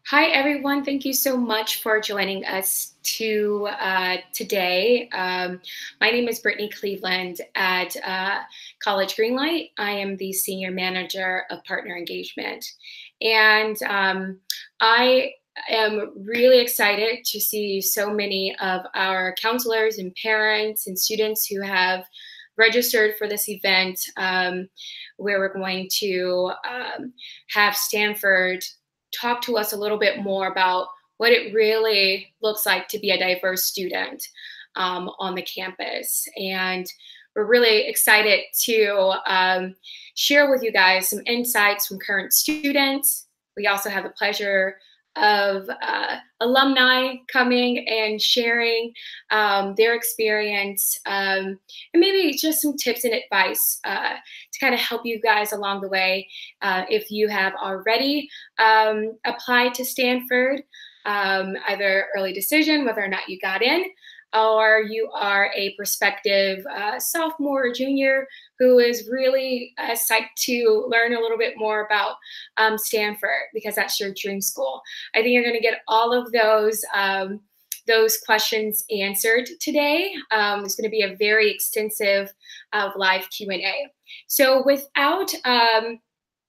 Hi, everyone. Thank you so much for joining us today. My name is Brittany Cleveland at College Greenlight. I am the Senior Manager of Partner Engagement. And I am really excited to see so many of our counselors and parents and students who have registered for this event where we're going to have Stanford talk to us a little bit more about what it really looks like to be a diverse student on the campus. And we're really excited to share with you guys some insights from current students. We also have the pleasure of alumni coming and sharing their experience and maybe just some tips and advice to kind of help you guys along the way if you have already applied to Stanford, either early decision, whether or not you got in, or you are a prospective sophomore or junior who is really psyched to learn a little bit more about Stanford because that's your dream school. I think you're going to get all of those questions answered today. It's going to be a very extensive live Q&A. So without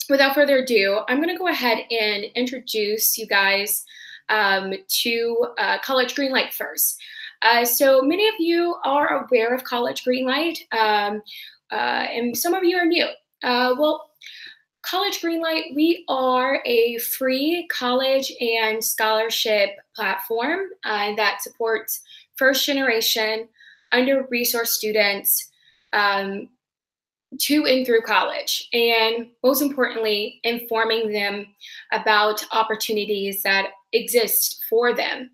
further ado, I'm going to go ahead and introduce you guys to College Greenlight first. So many of you are aware of College Greenlight, and some of you are new. Well, College Greenlight, we are a free college and scholarship platform that supports first-generation, under-resourced students to and through college, and most importantly, informing them about opportunities that exist for them.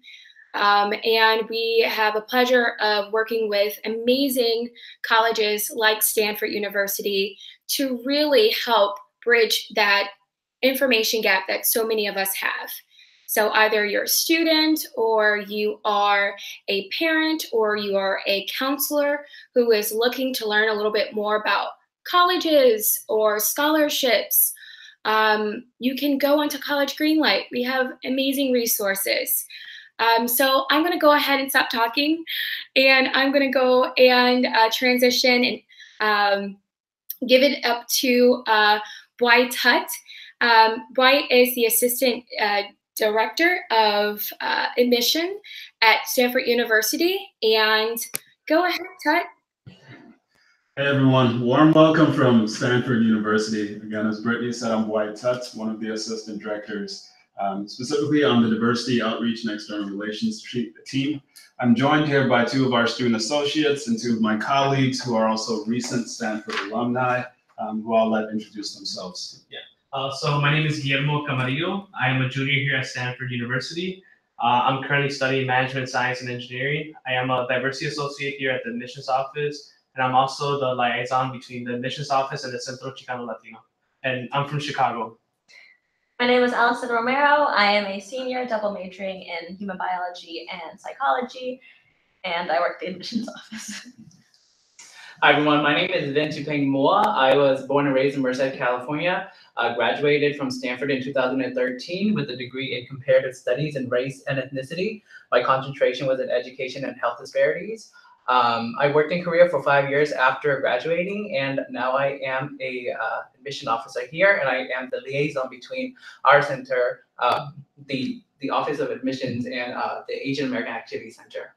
And we have a pleasure of working with amazing colleges like Stanford University to really help bridge that information gap that so many of us have. So either you're a student or you are a parent or you are a counselor who is looking to learn a little bit more about colleges or scholarships, you can go onto College Greenlight. We have amazing resources. So I'm going to go ahead and stop talking, and I'm going to go and transition and give it up to Blythe Hutt. Blythe is the Assistant Director of Admission at Stanford University. And go ahead, Hutt. Hey everyone, warm welcome from Stanford University. Again, as Brittany said, I'm Blythe Hutt, one of the assistant directors, specifically on the Diversity Outreach and External Relations team. I'm joined here by two of our student associates and two of my colleagues who are also recent Stanford alumni, who I'll let introduce themselves. Yeah. So my name is Guillermo Camarillo. I am a junior here at Stanford University. I'm currently studying management science and engineering. I am a diversity associate here at the admissions office, and I'm also the liaison between the admissions office and the Centro Chicano Latino. And I'm from Chicago. My name is Allison Romero. I am a senior double majoring in human biology and psychology, and I work at the admissions office. Hi everyone, my name is Vin Tupeng Moa. I was born and raised in Merced, California. Graduated from Stanford in 2013 with a degree in comparative studies in race and ethnicity. My concentration was in education and health disparities. I worked in Korea for 5 years after graduating, and now I am a admission officer here, and I am the liaison between our center, the Office of Admissions, and the Asian American Activity Center.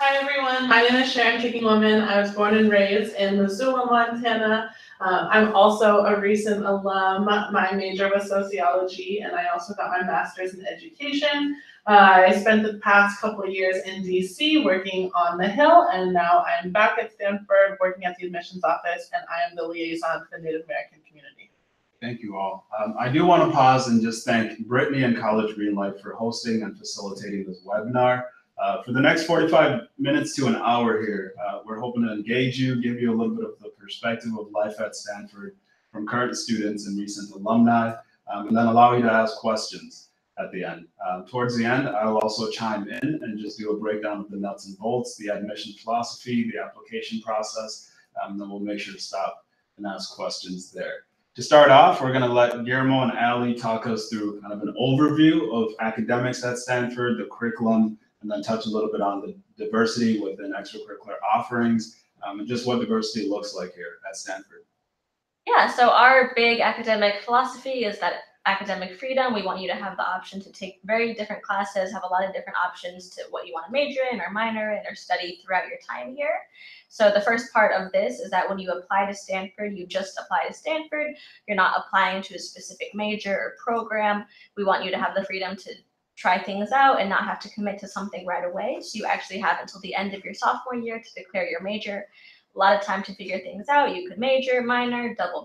Hi everyone, my name is Sharon Kicking Woman. I was born and raised in Missoula, Montana. I'm also a recent alum. My major was sociology, and I also got my master's in education. I spent the past couple of years in DC working on the Hill, and now I'm back at Stanford working at the admissions office, and I am the liaison to the Native American community. Thank you all. I do want to pause and just thank Brittany and College Greenlight for hosting and facilitating this webinar. For the next 45 minutes to an hour here, we're hoping to engage you, give you a little bit of the perspective of life at Stanford from current students and recent alumni, and then allow you to ask questions at the end. Towards the end, I'll also chime in and just do a breakdown of the nuts and bolts, the admission philosophy, the application process, and then we'll make sure to stop and ask questions there. To start off, we're going to let Guillermo and Ali talk us through kind of an overview of academics at Stanford, the curriculum, and then touch a little bit on the diversity within extracurricular offerings, and just what diversity looks like here at Stanford. Yeah, so our big academic philosophy is that academic freedom. We want you to have the option to take very different classes, have a lot of different options to what you want to major in or minor in or study throughout your time here. So the first part of this is that when you apply to Stanford, you just apply to Stanford. You're not applying to a specific major or program. We want you to have the freedom to try things out and not have to commit to something right away. So you actually have until the end of your sophomore year to declare your major. A lot of time to figure things out. You could major, minor, double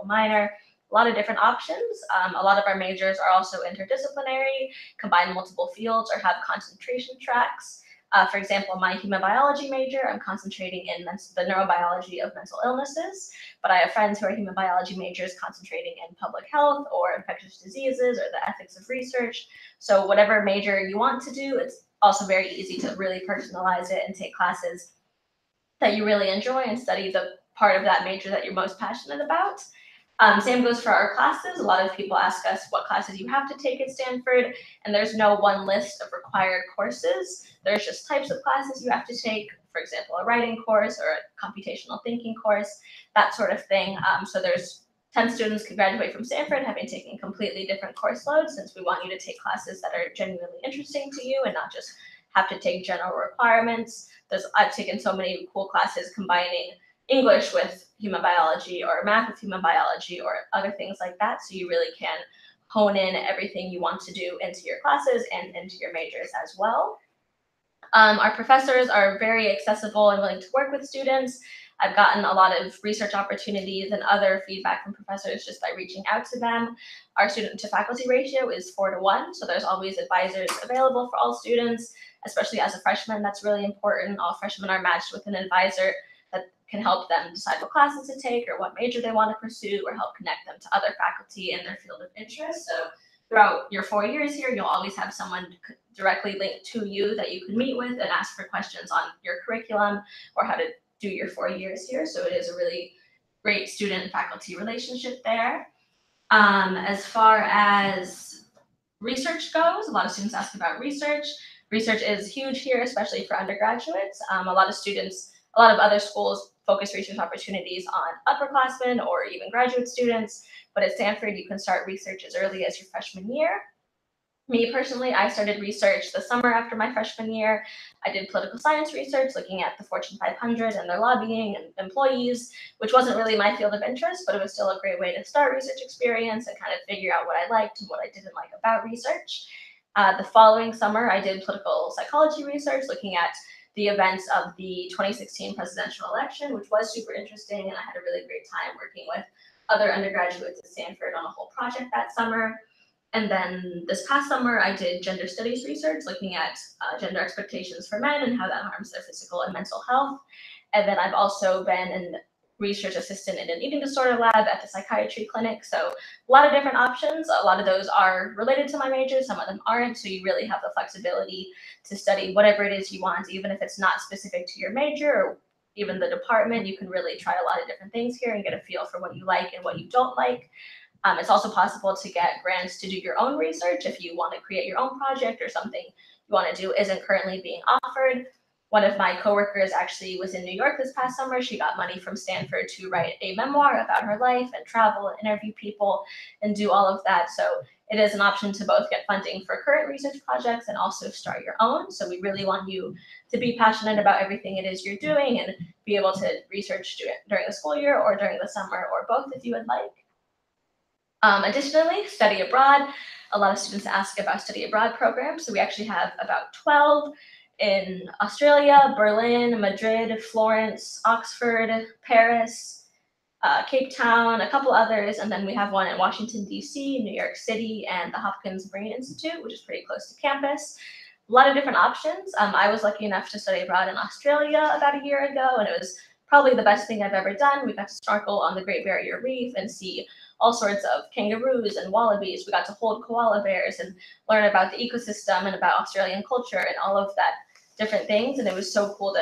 minor, a lot of different options. A lot of our majors are also interdisciplinary, combine multiple fields, or have concentration tracks. For example, my human biology major, I'm concentrating in the neurobiology of mental illnesses, but I have friends who are human biology majors concentrating in public health or infectious diseases or the ethics of research. So whatever major you want to do, it's also very easy to really personalize it and take classes that you really enjoy and study the part of that major that you're most passionate about. Same goes for our classes. A lot of people ask us what classes you have to take at Stanford, and there's no one list of required courses. There's just types of classes you have to take, for example, a writing course or a computational thinking course, that sort of thing. So there's 10 students can graduate from Stanford having taken completely different course loads, since we want you to take classes that are genuinely interesting to you and not just have to take general requirements. I've taken so many cool classes combining English with human biology or math with human biology or other things like that. So you really can hone in everything you want to do into your classes and into your majors as well. Our professors are very accessible and willing to work with students. I've gotten a lot of research opportunities and other feedback from professors just by reaching out to them. Our student to faculty ratio is 4:1, so there's always advisors available for all students, especially as a freshman. That's really important. All freshmen are matched with an advisor that can help them decide what classes to take or what major they want to pursue, or help connect them to other faculty in their field of interest. So throughout your 4 years here, you'll always have someone directly linked to you that you can meet with and ask for questions on your curriculum or how to do your 4 years here. So it is a really great student-faculty relationship there. As far as research goes, a lot of students ask about research. Research is huge here, especially for undergraduates. A lot of other schools focus research opportunities on upperclassmen or even graduate students, but at Stanford, you can start research as early as your freshman year. Me personally, I started research the summer after my freshman year. I did political science research, looking at the Fortune 500 and their lobbying and employees, which wasn't really my field of interest, but it was still a great way to start research experience and kind of figure out what I liked and what I didn't like about research. The following summer, I did political psychology research, looking at the events of the 2016 presidential election, which was super interesting, and I had a really great time working with other undergraduates at Stanford on a whole project that summer. And then this past summer, I did gender studies research, looking at gender expectations for men and how that harms their physical and mental health. And then I've also been an research assistant in an eating disorder lab at the psychiatry clinic. So a lot of different options. A lot of those are related to my major, some of them aren't. So you really have the flexibility to study whatever it is you want, even if it's not specific to your major or even the department. You can really try a lot of different things here and get a feel for what you like and what you don't like. It's also possible to get grants to do your own research if you want to create your own project or something you want to do isn't currently being offered. One of my coworkers actually was in New York this past summer. She got money from Stanford to write a memoir about her life and travel and interview people and do all of that. So it is an option to both get funding for current research projects and also start your own. So we really want you to be passionate about everything it is you're doing and be able to research during the school year or during the summer or both if you would like. Additionally, study abroad. A lot of students ask about study abroad programs. So we actually have about 12 in Australia, Berlin, Madrid, Florence, Oxford, Paris, Cape Town, a couple others, and then we have one in Washington, D.C., New York City, and the Hopkins Brain Institute, which is pretty close to campus. A lot of different options. I was lucky enough to study abroad in Australia about a year ago, and it was probably the best thing I've ever done. We got to snorkel on the Great Barrier Reef and see all sorts of kangaroos and wallabies. We got to hold koala bears and learn about the ecosystem and about Australian culture and all of that different things. And it was so cool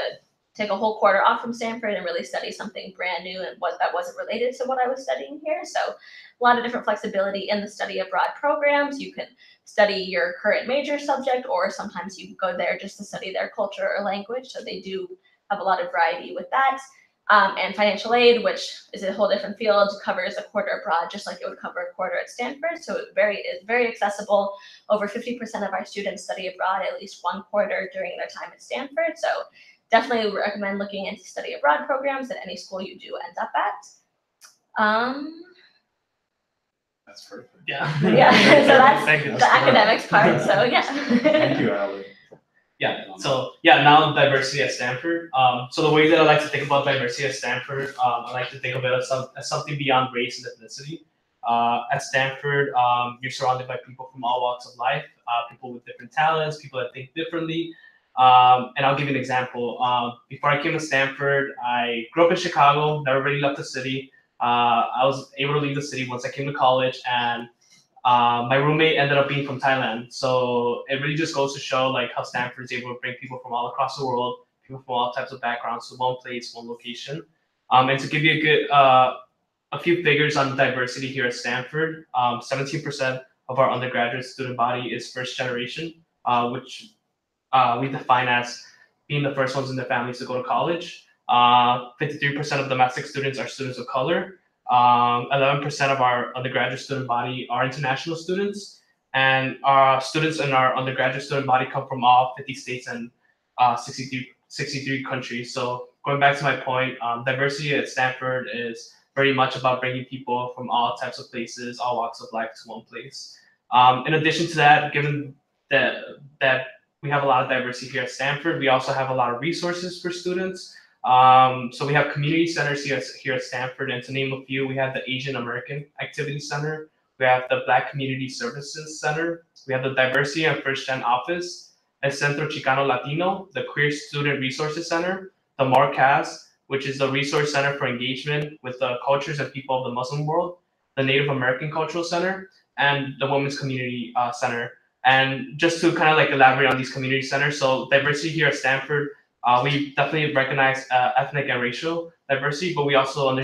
to take a whole quarter off from Stanford and really study something brand new and what that wasn't related to what I was studying here. So a lot of different flexibility in the study abroad programs. You can study your current major subject, or sometimes you go there just to study their culture or language. So they do have a lot of variety with that. And financial aid, which is a whole different field, covers a quarter abroad, just like it would cover a quarter at Stanford. So it's very accessible. Over 50% of our students study abroad at least one quarter during their time at Stanford. So definitely recommend looking into study abroad programs at any school you do end up at. That's perfect. Yeah. Yeah, so that's Thank you. the academics part. So yeah. Thank you, Ali. Yeah. So yeah, now diversity at Stanford. So the way that I like to think about diversity at Stanford, I like to think of it as something beyond race and ethnicity. At Stanford, you're surrounded by people from all walks of life, people with different talents, people that think differently. And I'll give you an example. Before I came to Stanford, I grew up in Chicago, never really left the city. I was able to leave the city once I came to college, and my roommate ended up being from Thailand. So it really just goes to show like how Stanford is able to bring people from all across the world, people from all types of backgrounds to one place, one location. And to give you a few figures on diversity here at Stanford, 17% of our undergraduate student body is first generation, which we define as being the first ones in their families to go to college. 53% of domestic students are students of color. 11% of our undergraduate student body are international students, and our students in our undergraduate student body come from all 50 states and 63 countries. So going back to my point, diversity at Stanford is very much about bringing people from all types of places, all walks of life to one place. In addition to that, given that we have a lot of diversity here at Stanford, we also have a lot of resources for students. So we have community centers here at Stanford, and to name a few, we have the Asian American Activity Center, we have the Black Community Services Center, we have the Diversity and First Gen Office, El Centro Chicano Latino, the Queer Student Resources Center, the MARCAS, which is the Resource Center for Engagement with the Cultures and People of the Muslim World, the Native American Cultural Center, and the Women's Community Center. And just to kind of like elaborate on these community centers, so diversity here at Stanford, we definitely recognize ethnic and racial diversity, but we also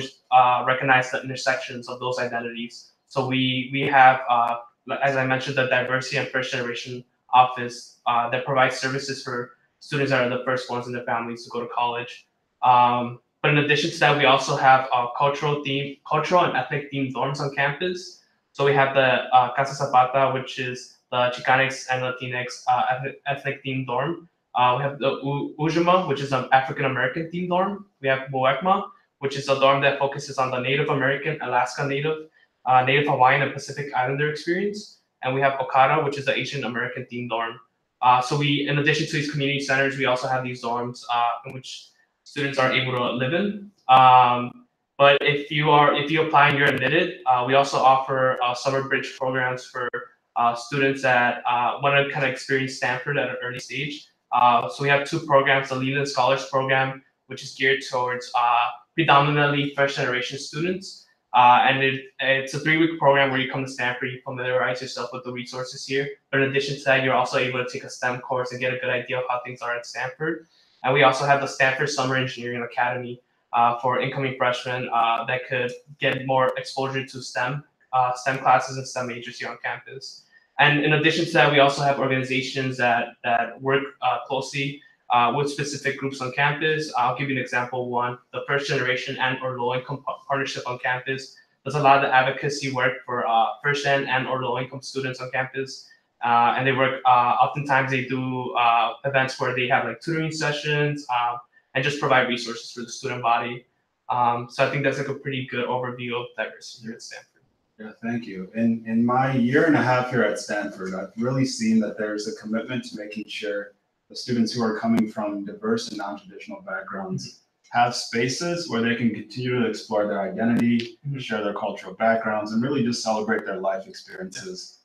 recognize the intersections of those identities. So we have, as I mentioned, the Diversity and First Generation Office that provides services for students that are the first ones in their families to go to college. But in addition to that, we also have cultural and ethnic themed dorms on campus. So we have the Casa Zapata, which is the Chicanx and Latinx ethnic themed dorm. We have the Ujima, which is an African American themed dorm. We have Moekma, which is a dorm that focuses on the Native American, Alaska Native, Native Hawaiian, and Pacific Islander experience. And we have Okada, which is the Asian American themed dorm. So we, in addition to these community centers, we also have these dorms in which students are able to live in. But if you apply and you're admitted, we also offer summer bridge programs for students that want to kind of experience Stanford at an early stage. So we have two programs, the Leland Scholars Program, which is geared towards predominantly first generation students. And it's a 3-week program where you come to Stanford, you familiarize yourself with the resources here. But in addition to that, you're also able to take a STEM course and get a good idea of how things are at Stanford. And we also have the Stanford Summer Engineering Academy for incoming freshmen that could get more exposure to STEM classes and STEM majors here on campus. And in addition to that, we also have organizations that work closely with specific groups on campus. I'll give you an example. One, the First Generation and/or Low-Income Partnership on campus does a lot of the advocacy work for first-gen and/or low-income students on campus. And they work, oftentimes they do events where they have like tutoring sessions and just provide resources for the student body. So I think that's like a pretty good overview of diversity here at Stanford. Yeah, thank you. In my year and a half here at Stanford, I've really seen that there's a commitment to making sure the students who are coming from diverse and non-traditional backgrounds have spaces where they can continue to explore their identity, share their cultural backgrounds, and really just celebrate their life experiences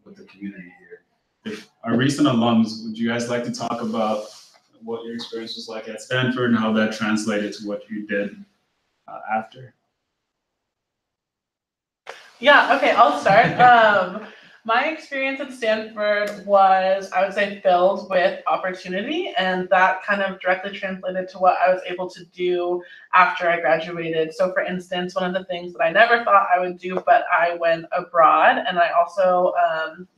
with the community here. If our recent alums, would you guys like to talk about what your experience was like at Stanford and how that translated to what you did after? Yeah, okay, I'll start. My experience at Stanford was, I would say, filled with opportunity, and that kind of directly translated to what I was able to do after I graduated. So for instance, one of the things that I never thought I would do, but I went abroad, and I also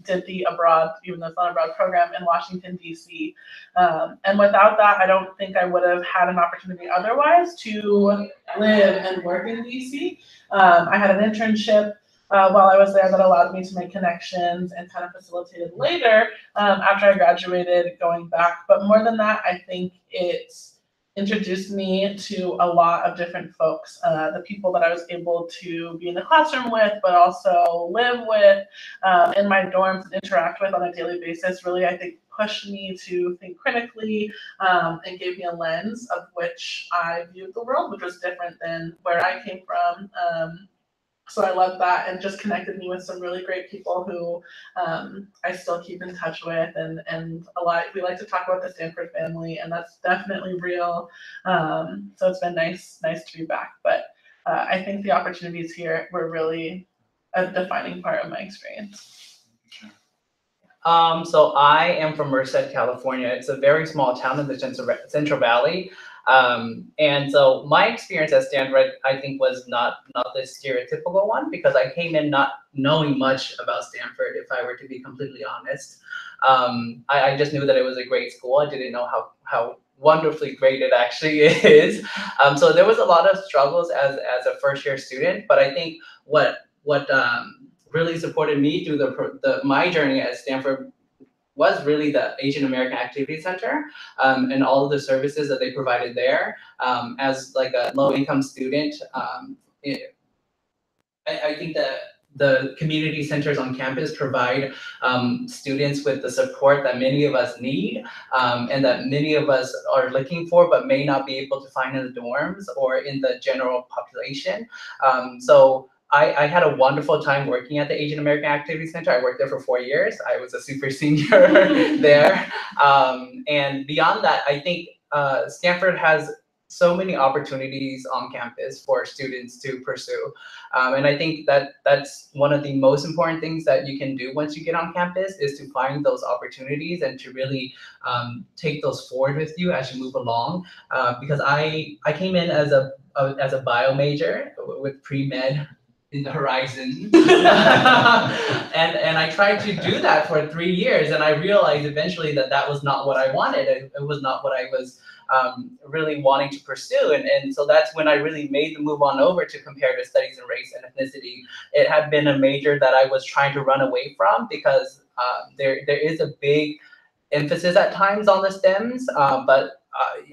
did the abroad, even though it's not an abroad program, in Washington, D.C. And without that, I don't think I would have had an opportunity otherwise to live and work in D.C. I had an internship while I was there that allowed me to make connections and kind of facilitated later after I graduated going back. But more than that, I think it's introduced me to a lot of different folks, the people that I was able to be in the classroom with, but also live with in my dorms and interact with on a daily basis really, I think, pushed me to think critically and gave me a lens of which I viewed the world, which was different than where I came from. So I love that, and just connected me with some really great people who I still keep in touch with, and a lot. We like to talk about the Stanford family, and that's definitely real. So it's been nice to be back. But I think the opportunities here were really a defining part of my experience. So I am from Merced, California. It's a very small town in the Central Valley. And so my experience at Stanford, I think, was not the stereotypical one, because I came in not knowing much about Stanford, if I were to be completely honest. I just knew that it was a great school. I didn't know how wonderfully great it actually is. So there was a lot of struggles as a first-year student, but I think what really supported me through my journey at Stanford was really the Asian American Activity Center and all of the services that they provided there. As like a low-income student, I think that the community centers on campus provide students with the support that many of us need and that many of us are looking for, but may not be able to find in the dorms or in the general population. So I had a wonderful time working at the Asian American Activity Center. I worked there for 4 years. I was a super senior there. And beyond that, I think Stanford has so many opportunities on campus for students to pursue. And I think that that's one of the most important things that you can do once you get on campus, is to find those opportunities and to really take those forward with you as you move along. Because I came in as a bio major with pre-med in the horizon. and I tried to do that for 3 years, and I realized eventually that was not what I wanted. It was not what I was really wanting to pursue. And so that's when I really made the move on over to comparative studies in race and ethnicity. It had been a major that I was trying to run away from, because there is a big emphasis at times on the STEMs, but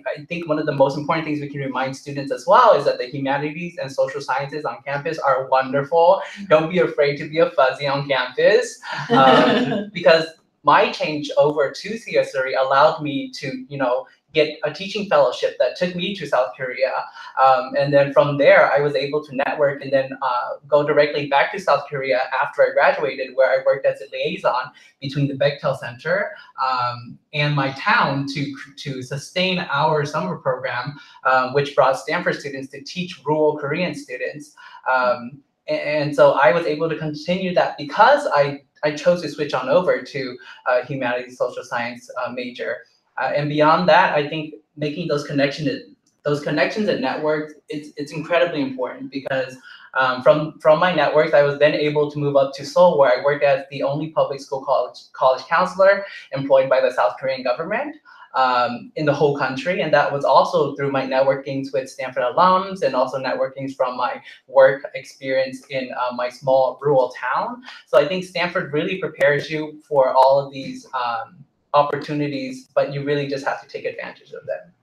I think one of the most important things we can remind students as well is that the humanities and social sciences on campus are wonderful. Don't be afraid to be a fuzzy on campus, because my change over to CS3 allowed me to, get a teaching fellowship that took me to South Korea. And then from there, I was able to network and then go directly back to South Korea after I graduated, where I worked as a liaison between the Bechtel Center and my town to sustain our summer program, which brought Stanford students to teach rural Korean students. And so I was able to continue that because I chose to switch on over to humanities social science major. And beyond that, I think making those connections and networks, it's incredibly important, because from my networks, I was then able to move up to Seoul, where I worked as the only public school college counselor employed by the South Korean government in the whole country. And that was also through my networkings with Stanford alums, and also networkings from my work experience in my small rural town. So I think Stanford really prepares you for all of these opportunities, but you really just have to take advantage of them.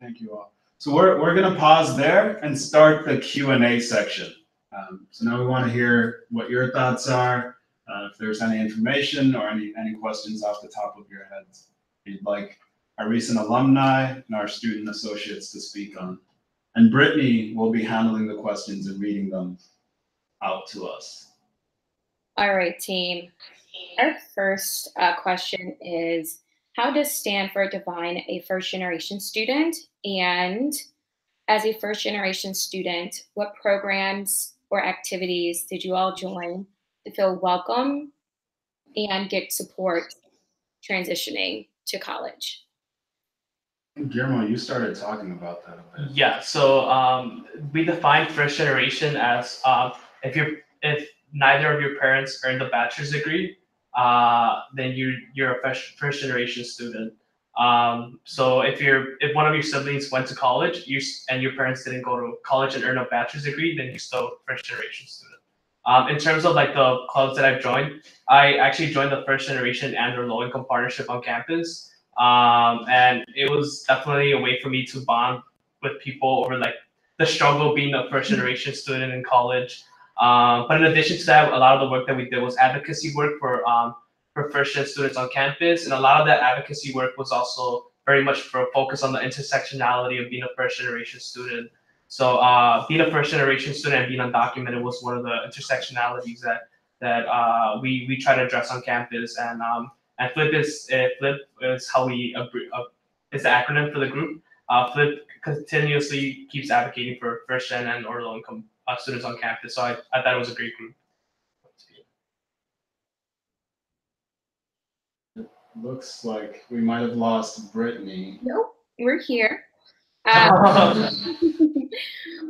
Thank you all. So we're going to pause there and start the Q&A section. So now we want to hear what your thoughts are, if there's any information or any questions off the top of your heads you'd like our recent alumni and our student associates to speak on. And Brittany will be handling the questions and reading them out to us. All right, team. Our first question is, how does Stanford define a first-generation student? And as a first-generation student, what programs or activities did you all join to feel welcome and get support transitioning to college? Guillermo, you started talking about that a bit. Yeah, so we define first generation as if neither of your parents earned a bachelor's degree, then you're a first generation student. So if one of your siblings went to college, and your parents didn't go to college and earn a bachelor's degree, then you're still a first generation student. In terms of like the clubs that I've joined, I actually joined the first generation and their low income partnership on campus. And it was definitely a way for me to bond with people over like the struggle of being a first generation student in college. But in addition to that, a lot of the work that we did was advocacy work for first gen students on campus, and a lot of that advocacy work was also very much for a focus on the intersectionality of being a first generation student. So being a first generation student and being undocumented was one of the intersectionalities that we try to address on campus, and Flip is how we is the acronym for the group. Flip continuously keeps advocating for first gen and or low income students on campus. So I thought it was a great group. Looks like we might have lost Brittany. Nope, we're here.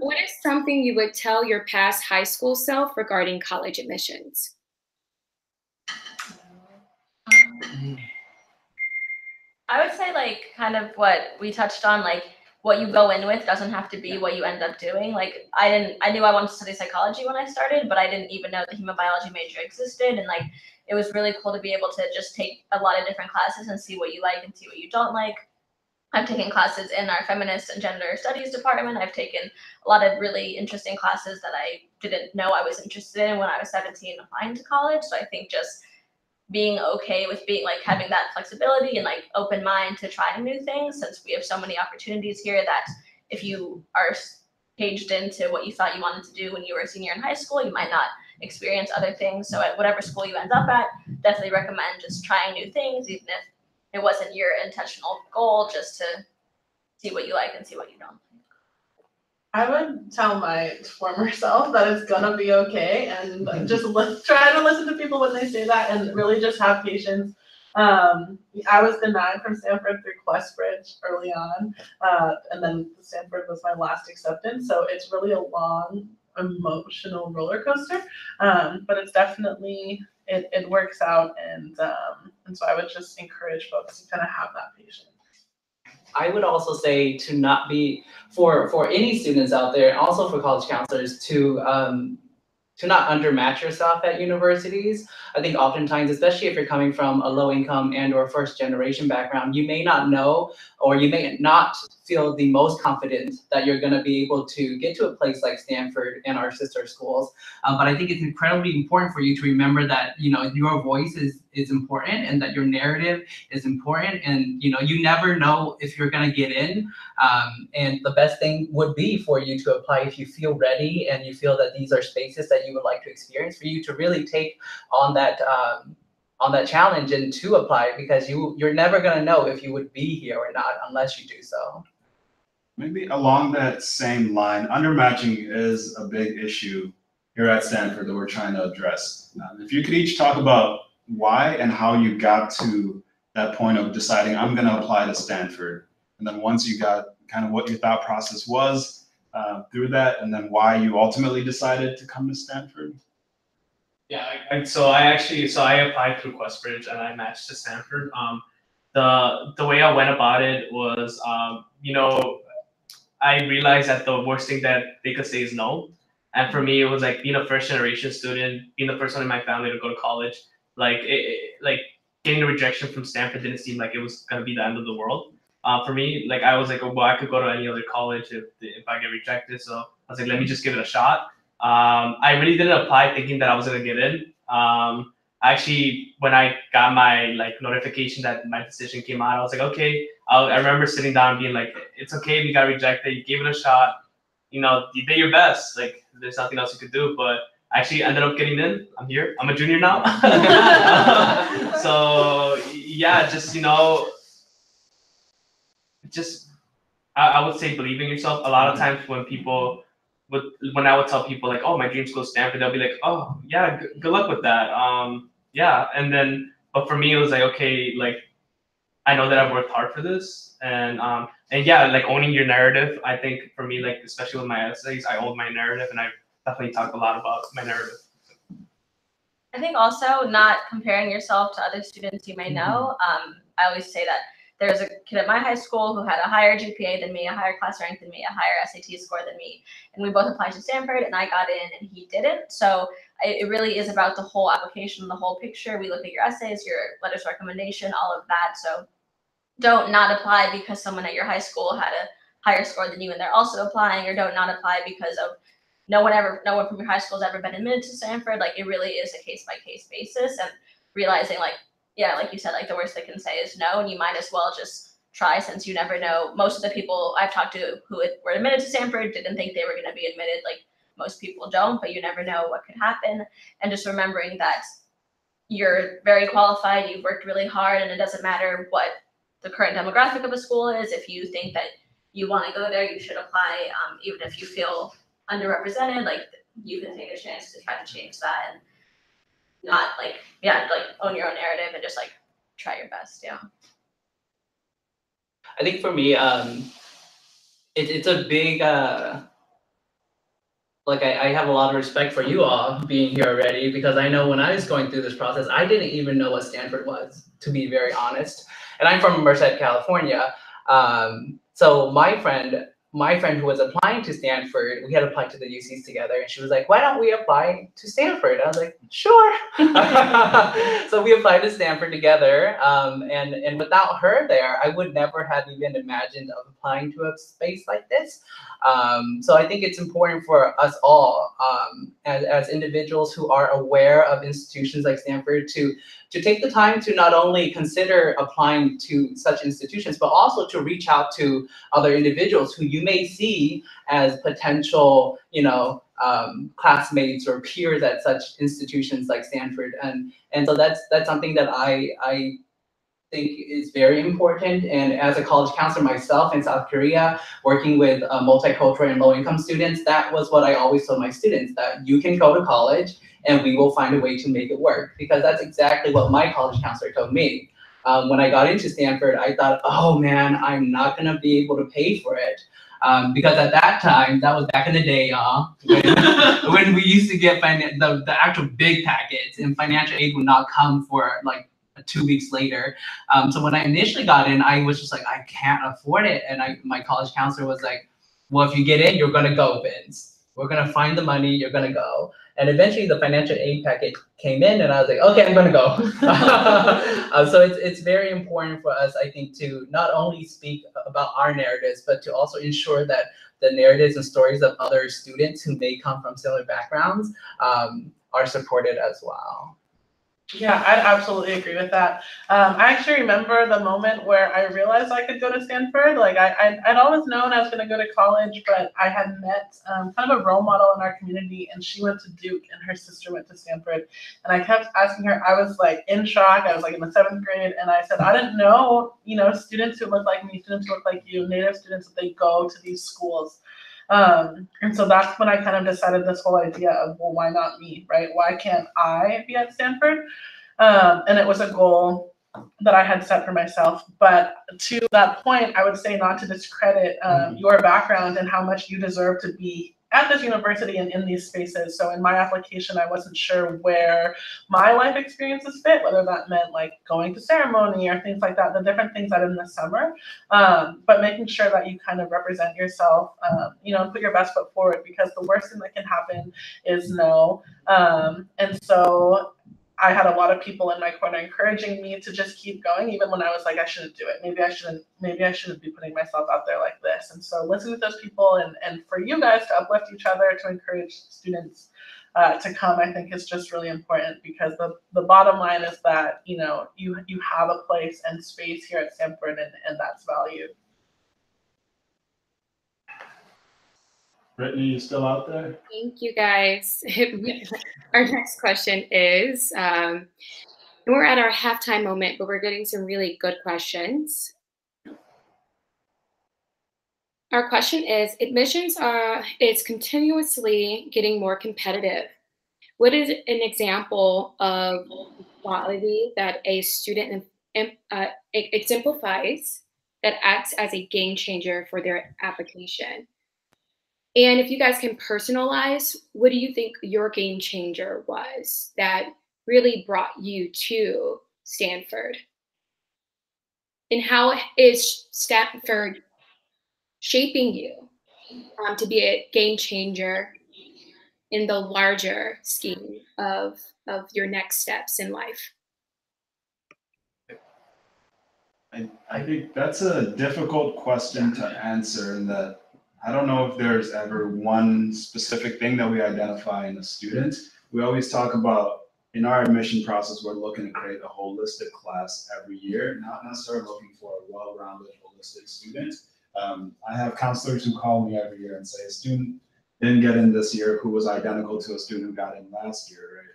What is something you would tell your past high school self regarding college admissions? I would say like kind of what we touched on, like what you go in with doesn't have to be what you end up doing. Like I knew I wanted to study psychology when I started, but I didn't even know the human biology major existed. And like it was really cool to be able to just take a lot of different classes and see what you like and see what you don't like. I've taken classes in our feminist and gender studies department. I've taken a lot of really interesting classes that I didn't know I was interested in when I was 17 applying to college. So I think just being okay with being like having that flexibility and like open mind to trying new things, since we have so many opportunities here that if you are caged into what you thought you wanted to do when you were a senior in high school, you might not experience other things. So at whatever school you end up at, definitely recommend just trying new things, even if it wasn't your intentional goal, just to see what you like and see what you don't. I would tell my former self that it's gonna be okay, and just try to listen to people when they say that, and really just have patience. I was denied from Stanford through Questbridge early on, and then Stanford was my last acceptance. So it's really a long emotional roller coaster, but it's definitely it works out, and so I would just encourage folks to kind of have that patience. I would also say to not be for any students out there, and also for college counselors, to not undermatch yourself at universities. I think oftentimes, especially if you're coming from a low income and or first generation background, you may not know, or you may not feel the most confident that you're going to be able to get to a place like Stanford and our sister schools. But I think it's incredibly important for you to remember that, you know, your voice is important, and that your narrative is important, and you never know if you're going to get in. And the best thing would be for you to apply if you feel ready and you feel that these are spaces that you would like to experience, for you to really take on that challenge and to apply, because you're never going to know if you would be here or not unless you do so. Maybe along that same line, undermatching is a big issue here at Stanford that we're trying to address. If you could each talk about why and how you got to that point of deciding I'm going to apply to Stanford, and then once you got kind of what your thought process was through that, and then why you ultimately decided to come to Stanford. Yeah, so I applied through Questbridge and I matched to Stanford. The way I went about it was, I realized that the worst thing that they could say is no. And for me, it was like being a first generation student, being the first one in my family to go to college. Like getting a rejection from Stanford didn't seem like it was gonna be the end of the world. For me, like I was like, well, I could go to any other college if I get rejected. So I was like, let me just give it a shot. I really didn't apply thinking that I was gonna get in. Actually, when I got my notification that my decision came out, I was like, okay. I remember sitting down and being like, it's okay if you got rejected. You gave it a shot. You did your best. Like, there's nothing else you could do. But I actually ended up getting in. I'm here. I'm a junior now. So yeah, I would say believe in yourself. A lot of times when I would tell people like, oh, my dream school is Stanford, they'll be like, oh yeah, good luck with that. yeah, and then, but for me, it was like, okay, like, I know that I've worked hard for this, and yeah, like owning your narrative. I think for me, like especially with my essays, I own my narrative, and I definitely talk a lot about my narrative. I think also not comparing yourself to other students you may know. I always say that there's a kid at my high school who had a higher GPA than me, a higher class rank than me, a higher SAT score than me, and we both applied to Stanford, and I got in and he didn't. So it really is about the whole application, the whole picture. We look at your essays, your letters of recommendation, all of that. So don't not apply because someone at your high school had a higher score than you and they're also applying, or don't not apply because of no one from your high school has ever been admitted to Stanford. Like, it really is a case by case basis, and realizing, like, yeah, like you said, like the worst they can say is no, and you might as well just try, since you never know. Most of the people I've talked to who were admitted to Stanford didn't think they were going to be admitted. Like, most people don't, but you never know what could happen. And just remembering that you're very qualified, you've worked really hard, and it doesn't matter what the current demographic of a school is. If you think that you want to go there, you should apply, even if you feel underrepresented. Like, you can take a chance to try to change that, and not like own your own narrative and just like try your best. Yeah. I think for me, it's a big like I have a lot of respect for you all being here already, because I know when I was going through this process, I didn't even know what Stanford was, to be very honest. And I'm from Merced, California. So my friend who was applying to Stanford, we had applied to the UCs together, and she was like, why don't we apply to Stanford? I was like, sure. So we applied to Stanford together. And without her there, I would never have even imagined of applying to a space like this. So I think it's important for us all, as individuals who are aware of institutions like Stanford, to take the time to not only consider applying to such institutions, but also to reach out to other individuals who you may see as potential, classmates or peers at such institutions like Stanford. And so that's something that I think is very important. And as a college counselor myself in South Korea, working with multicultural and low-income students, that was what I always told my students, that you can go to college and we will find a way to make it work, because that's exactly what my college counselor told me. When I got into Stanford, I thought, oh man, I'm not gonna be able to pay for it. Because at that time, that was back in the day, y'all, when we used to get the actual big packets, and financial aid would not come for like 2 weeks later. So when I initially got in, I was just like, I can't afford it. And my college counselor was like, well, if you get in, you're gonna go, Vince. We're gonna find the money, you're gonna go. And eventually the financial aid package came in, and I was like, okay, I'm gonna go. So it's very important for us, I think, to not only speak about our narratives, but to also ensure that the narratives and stories of other students who may come from similar backgrounds are supported as well. Yeah, I'd absolutely agree with that. I actually remember the moment where I realized I could go to Stanford. Like, I'd always known I was going to go to college, but I had met kind of a role model in our community, and she went to Duke and her sister went to Stanford. And I kept asking her, I was like in shock. I was like in the 7th grade, and I said, I didn't know, students who look like me, students who look like you, Native students, that they go to these schools. And so that's when I kind of decided this whole idea of, well, why not me, right? Why can't I be at Stanford? And it was a goal that I had set for myself. But to that point, I would say not to discredit your background and how much you deserve to be at this university and in these spaces. So in my application, I wasn't sure where my life experiences fit, whether that meant like going to ceremony or things like that, the different things I did in the summer, but making sure that you kind of represent yourself, and put your best foot forward, because the worst thing that can happen is no. And so I had a lot of people in my corner encouraging me to just keep going, even when I was like, I shouldn't do it. Maybe I shouldn't be putting myself out there like this. And so listening to those people and for you guys to uplift each other, to encourage students to come, I think is just really important, because the bottom line is that, you have a place and space here at Stanford, and that's valued. Brittany, you still out there? Thank you, guys. Our next question is, we're at our halftime moment, but we're getting some really good questions. Our question is, admissions is continuously getting more competitive. What is an example of quality that a student exemplifies that acts as a game changer for their application? And if you guys can personalize, what do you think your game changer was that really brought you to Stanford? And how is Stanford shaping you to be a game changer in the larger scheme of your next steps in life? I think that's a difficult question to answer, in that I don't know if there's ever one specific thing that we identify in a student. We always talk about, in our admission process, we're looking to create a holistic class every year, not necessarily looking for a well-rounded holistic student. I have counselors who call me every year and say, a student didn't get in this year who was identical to a student who got in last year,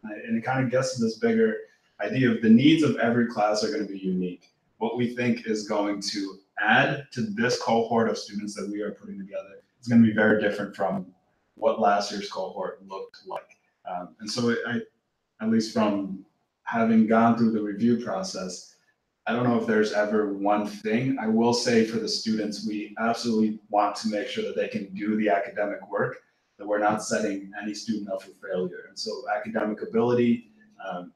right? And it kind of gets to this bigger idea of the needs of every class are going to be unique. What we think is going to add to this cohort of students that we are putting together is going to be very different from what last year's cohort looked like. And so at least from having gone through the review process, I don't know if there's ever one thing. I will say for the students, we absolutely want to make sure that they can do the academic work, that we're not setting any student up for failure. And so academic ability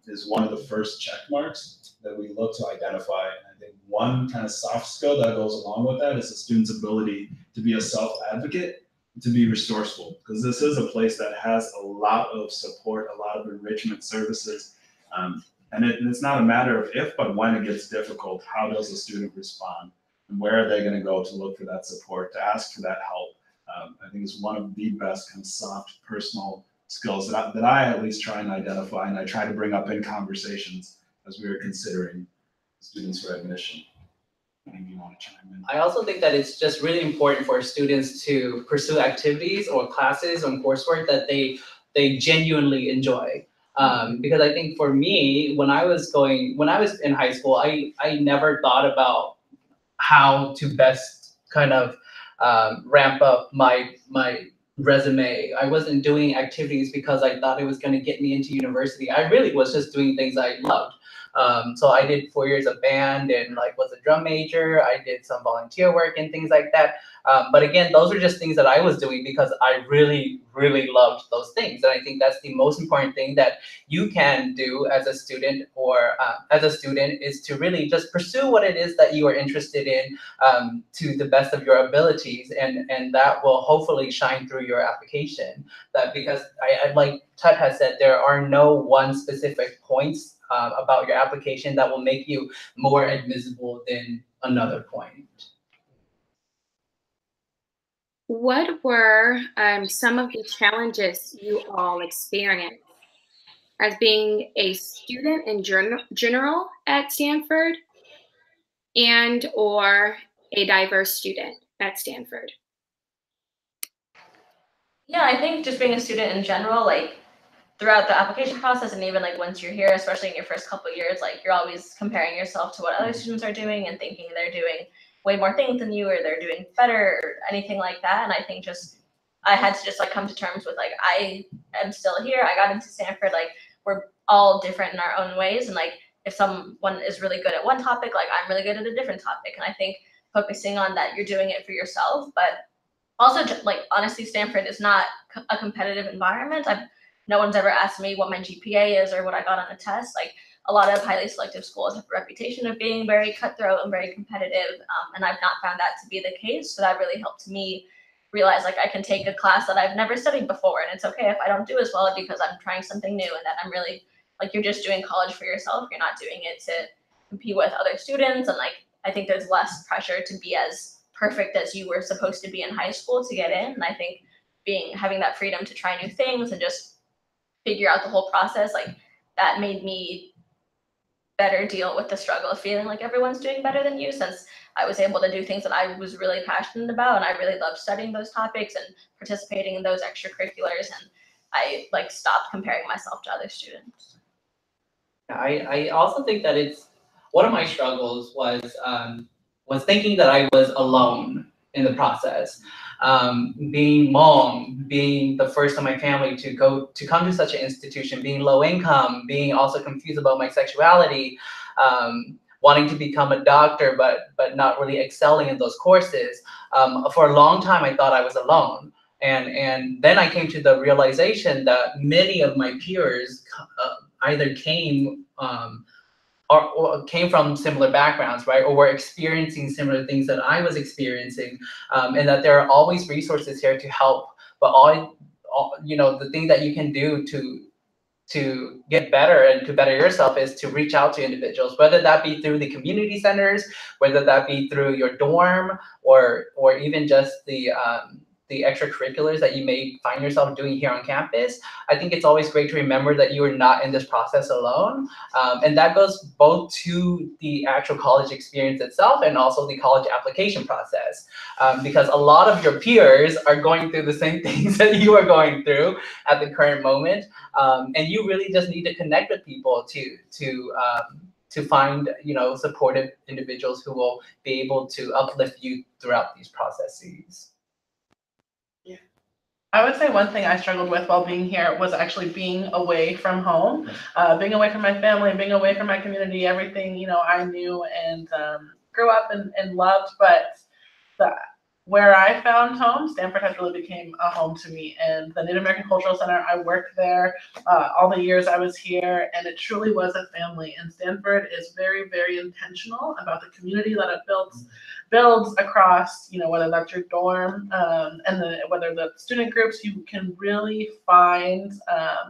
is one of the first check marks that we look to identify. And I think one kind of soft skill that goes along with that is the student's ability to be a self-advocate, to be resourceful, because this is a place that has a lot of support, a lot of enrichment services. And it's not a matter of if, but when it gets difficult, how does the student respond? And where are they going to go to look for that support, to ask for that help? I think it's one of the best kind of soft personal skills that I at least try and identify, and I try to bring up in conversations as we are considering students for admission. Maybe you want to chime in. I also think that it's just really important for students to pursue activities or classes or coursework that they genuinely enjoy. Because I think for me, when I was in high school, I never thought about how to best kind of ramp up my resume. I wasn't doing activities because I thought it was going to get me into university. I really was just doing things I loved. So I did 4 years of band and was a drum major. I did some volunteer work and things like that. But again, those are just things that I was doing because I really, really loved those things. And I think that's the most important thing that you can do as a student is to really just pursue what it is that you are interested in to the best of your abilities. And that will hopefully shine through your application. That because I like Tut has said, there are no one specific points about your application that will make you more admissible than another point. What were some of the challenges you all experienced as being a student in general at Stanford and or a diverse student at Stanford? Yeah, I think just being a student in general, throughout the application process and even once you're here, especially in your first couple of years, you're always comparing yourself to what other students are doing and thinking they're doing way more things than you or they're doing better or anything like that. And I think I had to just come to terms with I am still here. I got into Stanford. We're all different in our own ways. And if someone is really good at one topic, I'm really good at a different topic. And I think focusing on that, you're doing it for yourself. But also honestly, Stanford is not a competitive environment. No one's ever asked me what my GPA is or what I got on a test. A lot of highly selective schools have a reputation of being very cutthroat and very competitive, and I've not found that to be the case. So that really helped me realize I can take a class that I've never studied before, and it's okay if I don't do as well because I'm trying something new, and that I'm really you're just doing college for yourself. You're not doing it to compete with other students, and I think there's less pressure to be as perfect as you were supposed to be in high school to get in. And I think having that freedom to try new things and just figure out the whole process, that made me better deal with the struggle of feeling like everyone's doing better than you, since I was able to do things that I was really passionate about, and I really loved studying those topics and participating in those extracurriculars, and I stopped comparing myself to other students. I also think that it's one of my struggles was thinking that I was alone in the process. being Hmong, being the first in my family to come to such an institution, being low income, being also confused about my sexuality, wanting to become a doctor, but not really excelling in those courses. For a long time, I thought I was alone. And then I came to the realization that many of my peers either came or came from similar backgrounds, right? Or were experiencing similar things that I was experiencing, and that there are always resources here to help. But all the thing that you can do to get better and to better yourself is to reach out to individuals, whether that be through the community centers, whether that be through your dorm, or even just the extracurriculars that you may find yourself doing here on campus. I think it's always great to remember that you are not in this process alone. And that goes both to the actual college experience itself and also the college application process. Because a lot of your peers are going through the same things that you are going through at the current moment. And you really just need to connect with people to find, supportive individuals who will be able to uplift you throughout these processes. I would say one thing I struggled with while being here was actually being away from home, being away from my family, being away from my community, everything, I knew and grew up and loved. But where I found home, Stanford has really became a home to me. And the Native American Cultural Center, I worked there all the years I was here, and it truly was a family. And Stanford is very, very intentional about the community that it builds across, whether that's your dorm and whether the student groups, you can really find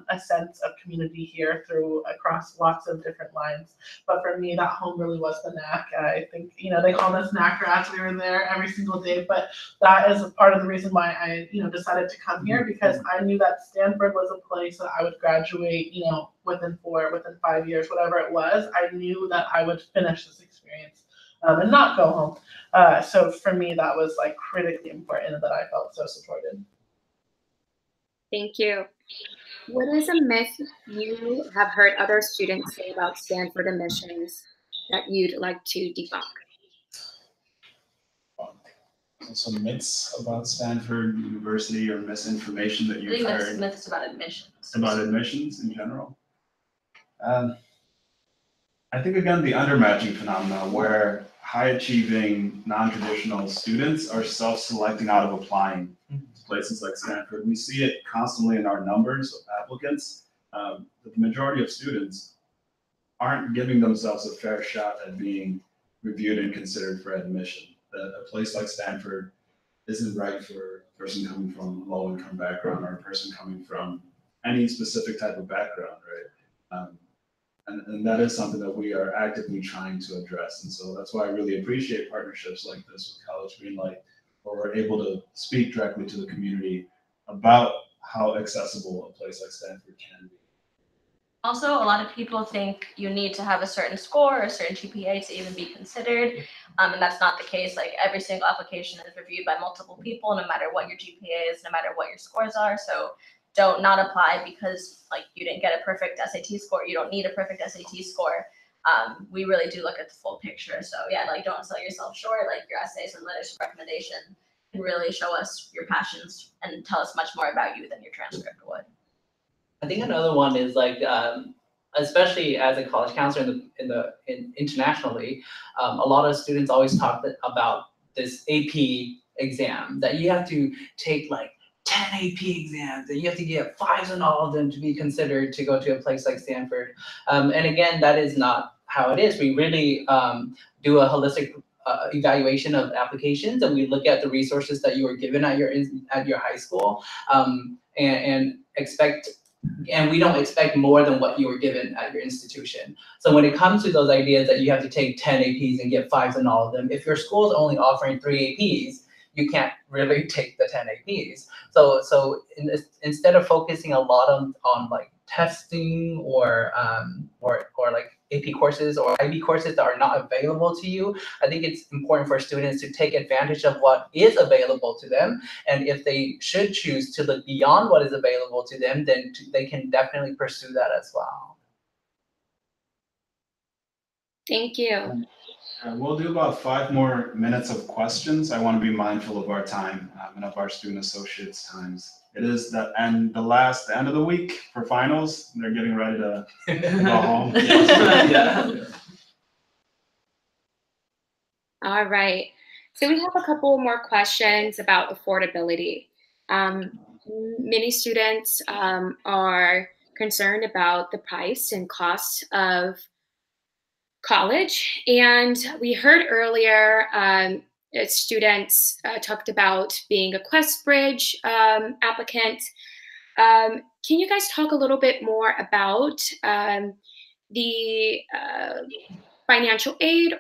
a sense of community here across lots of different lines. But for me, that home really was the NAC. I think, they called us NAC rats. We were there every single day, but that is a part of the reason why I, decided to come here, because I knew that Stanford was a place that I would graduate, within 5 years, whatever it was. I knew that I would finish this experience and not go home. So for me, that was like critically important, that I felt so supported. Thank you. What is a myth you have heard other students say about Stanford admissions that you'd like to debunk? Some myths about Stanford University or misinformation that you've heard? I think myths about admissions. About admissions in general? I think, again, the undermatching phenomenon, where high-achieving, non-traditional students are self-selecting out of applying to places like Stanford. We see it constantly in our numbers of applicants, but the majority of students aren't giving themselves a fair shot at being reviewed and considered for admission. A place like Stanford isn't right for a person coming from a low-income background or a person coming from any specific type of background, right? And that is something that we are actively trying to address. And so that's why I really appreciate partnerships like this with College Greenlight, where we're able to speak directly to the community about how accessible a place like Stanford can be. Also, a lot of people think you need to have a certain score or a certain GPA to even be considered. And that's not the case. Like, every single application is reviewed by multiple people, no matter what your GPA is, no matter what your scores are. So don't not apply because you didn't get a perfect SAT score. You don't need a perfect SAT score. We really do look at the full picture. So yeah, don't sell yourself short. Your essays and letters of recommendation can really show us your passions and tell us much more about you than your transcript would. I think another one is especially as a college counselor internationally, a lot of students always talk about this AP exam that you have to take 10 AP exams and you have to get 5s in all of them to be considered to go to a place like Stanford. And again, that is not how it is. We really do a holistic evaluation of applications, and we look at the resources that you were given at your high school, and we don't expect more than what you were given at your institution. So when it comes to those ideas that you have to take 10 APs and get 5s in all of them, if your school is only offering 3 APs, you can't really take the 10 APs. So instead of focusing a lot on testing or AP courses or IB courses that are not available to you, I think it's important for students to take advantage of what is available to them. And if they should choose to look beyond what is available to them, then they can definitely pursue that as well. Thank you. We'll do about 5 more minutes of questions. I want to be mindful of our time and of our student associates' times. It is the end of the week for finals. They're getting ready to go home. Yeah. All right. So we have a couple more questions about affordability. Many students are concerned about the price and cost of college. And we heard earlier students talked about being a QuestBridge applicant. Can you guys talk a little bit more about the financial aid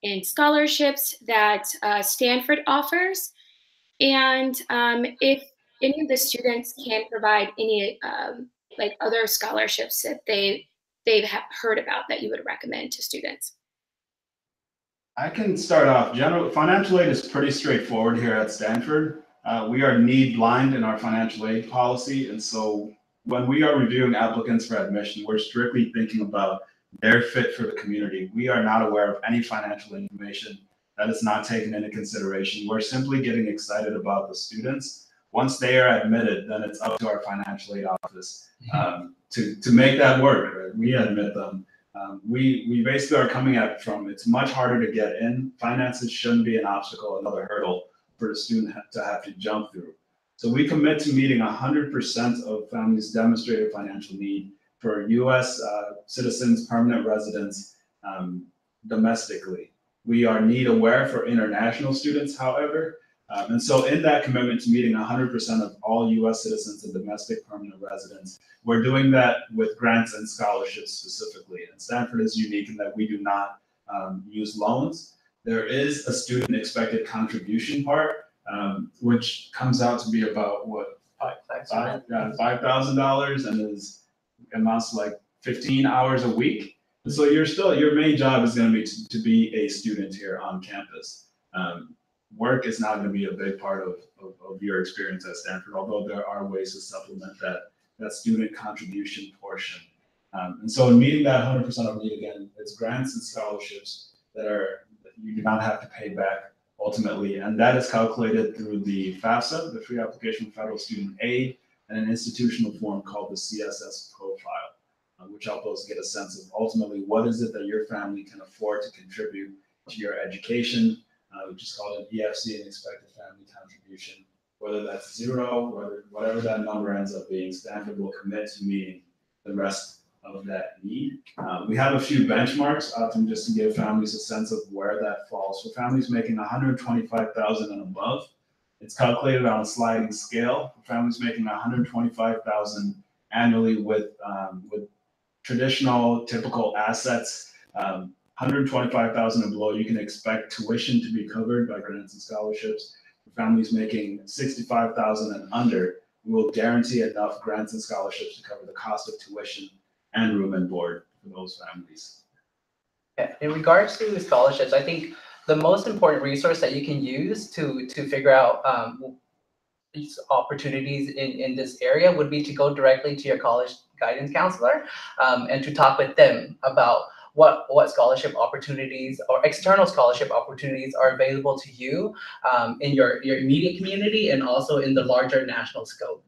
and scholarships that Stanford offers? And if any of the students can provide any like other scholarships that they've heard about that you would recommend to students? I can start off. General financial aid is pretty straightforward here at Stanford. We are need blind in our financial aid policy, and so when we are reviewing applicants for admission, we're strictly thinking about their fit for the community. We are not aware of any financial information that is not taken into consideration. We're simply getting excited about the students. Once they are admitted, then it's up to our financial aid office to make that work. Right? We admit them. We basically are coming at it from it's much harder to get in. Finances shouldn't be an obstacle, another hurdle for the student to have to jump through. So we commit to meeting 100% of families' demonstrated financial need for U.S. Citizens, permanent residents, domestically. We are need aware for international students, however. And so in that commitment to meeting 100% of all U.S. citizens and domestic permanent residents, we're doing that with grants and scholarships specifically. And Stanford is unique in that we do not use loans. There is a student expected contribution part, which comes out to be about what, $5,000 and amounts to like 15 hours a week. And so your main job is going to be to be a student here on campus. Work is not going to be a big part of your experience at Stanford, although there are ways to supplement that student contribution portion. And so in meeting that 100% of need, again, it's grants and scholarships that you do not have to pay back ultimately. And that is calculated through the FAFSA, the Free Application for Federal Student Aid, and an institutional form called the CSS profile, which helps us get a sense of ultimately what is it that your family can afford to contribute to your education, which is called an EFC, an expected family contribution. Whether that's zero, whatever that number ends up being, Stanford will commit to meeting the rest of that need. We have a few benchmarks just to give families a sense of where that falls. For families making $125,000 and above, it's calculated on a sliding scale. For families making $125,000 annually with traditional, typical assets, $125,000 and below, you can expect tuition to be covered by grants and scholarships. For families making $65,000 and under, we will guarantee enough grants and scholarships to cover the cost of tuition and room and board for those families. Yeah. In regards to scholarships, I think the most important resource that you can use to figure out these opportunities in this area would be to go directly to your college guidance counselor and to talk with them about what scholarship opportunities or external scholarship opportunities are available to you in your immediate community and also in the larger national scope.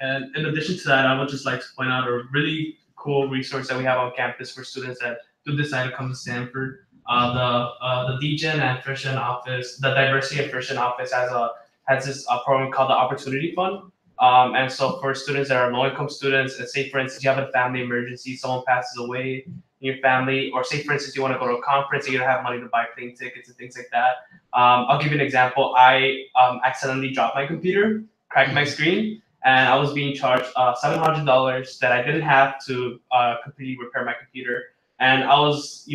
And in addition to that, I would just like to point out a really cool resource that we have on campus for students that do decide to come to Stanford. The DGen and Freshman office, the Diversity and Freshman office has this program called the Opportunity Fund. And so for students that are low-income students, and say for instance you have a family emergency, someone passes away in your family, or say for instance you want to go to a conference and you don't have money to buy plane tickets and things like that. I'll give you an example. I accidentally dropped my computer, cracked my screen, and I was being charged $700 that I didn't have to completely repair my computer. And I was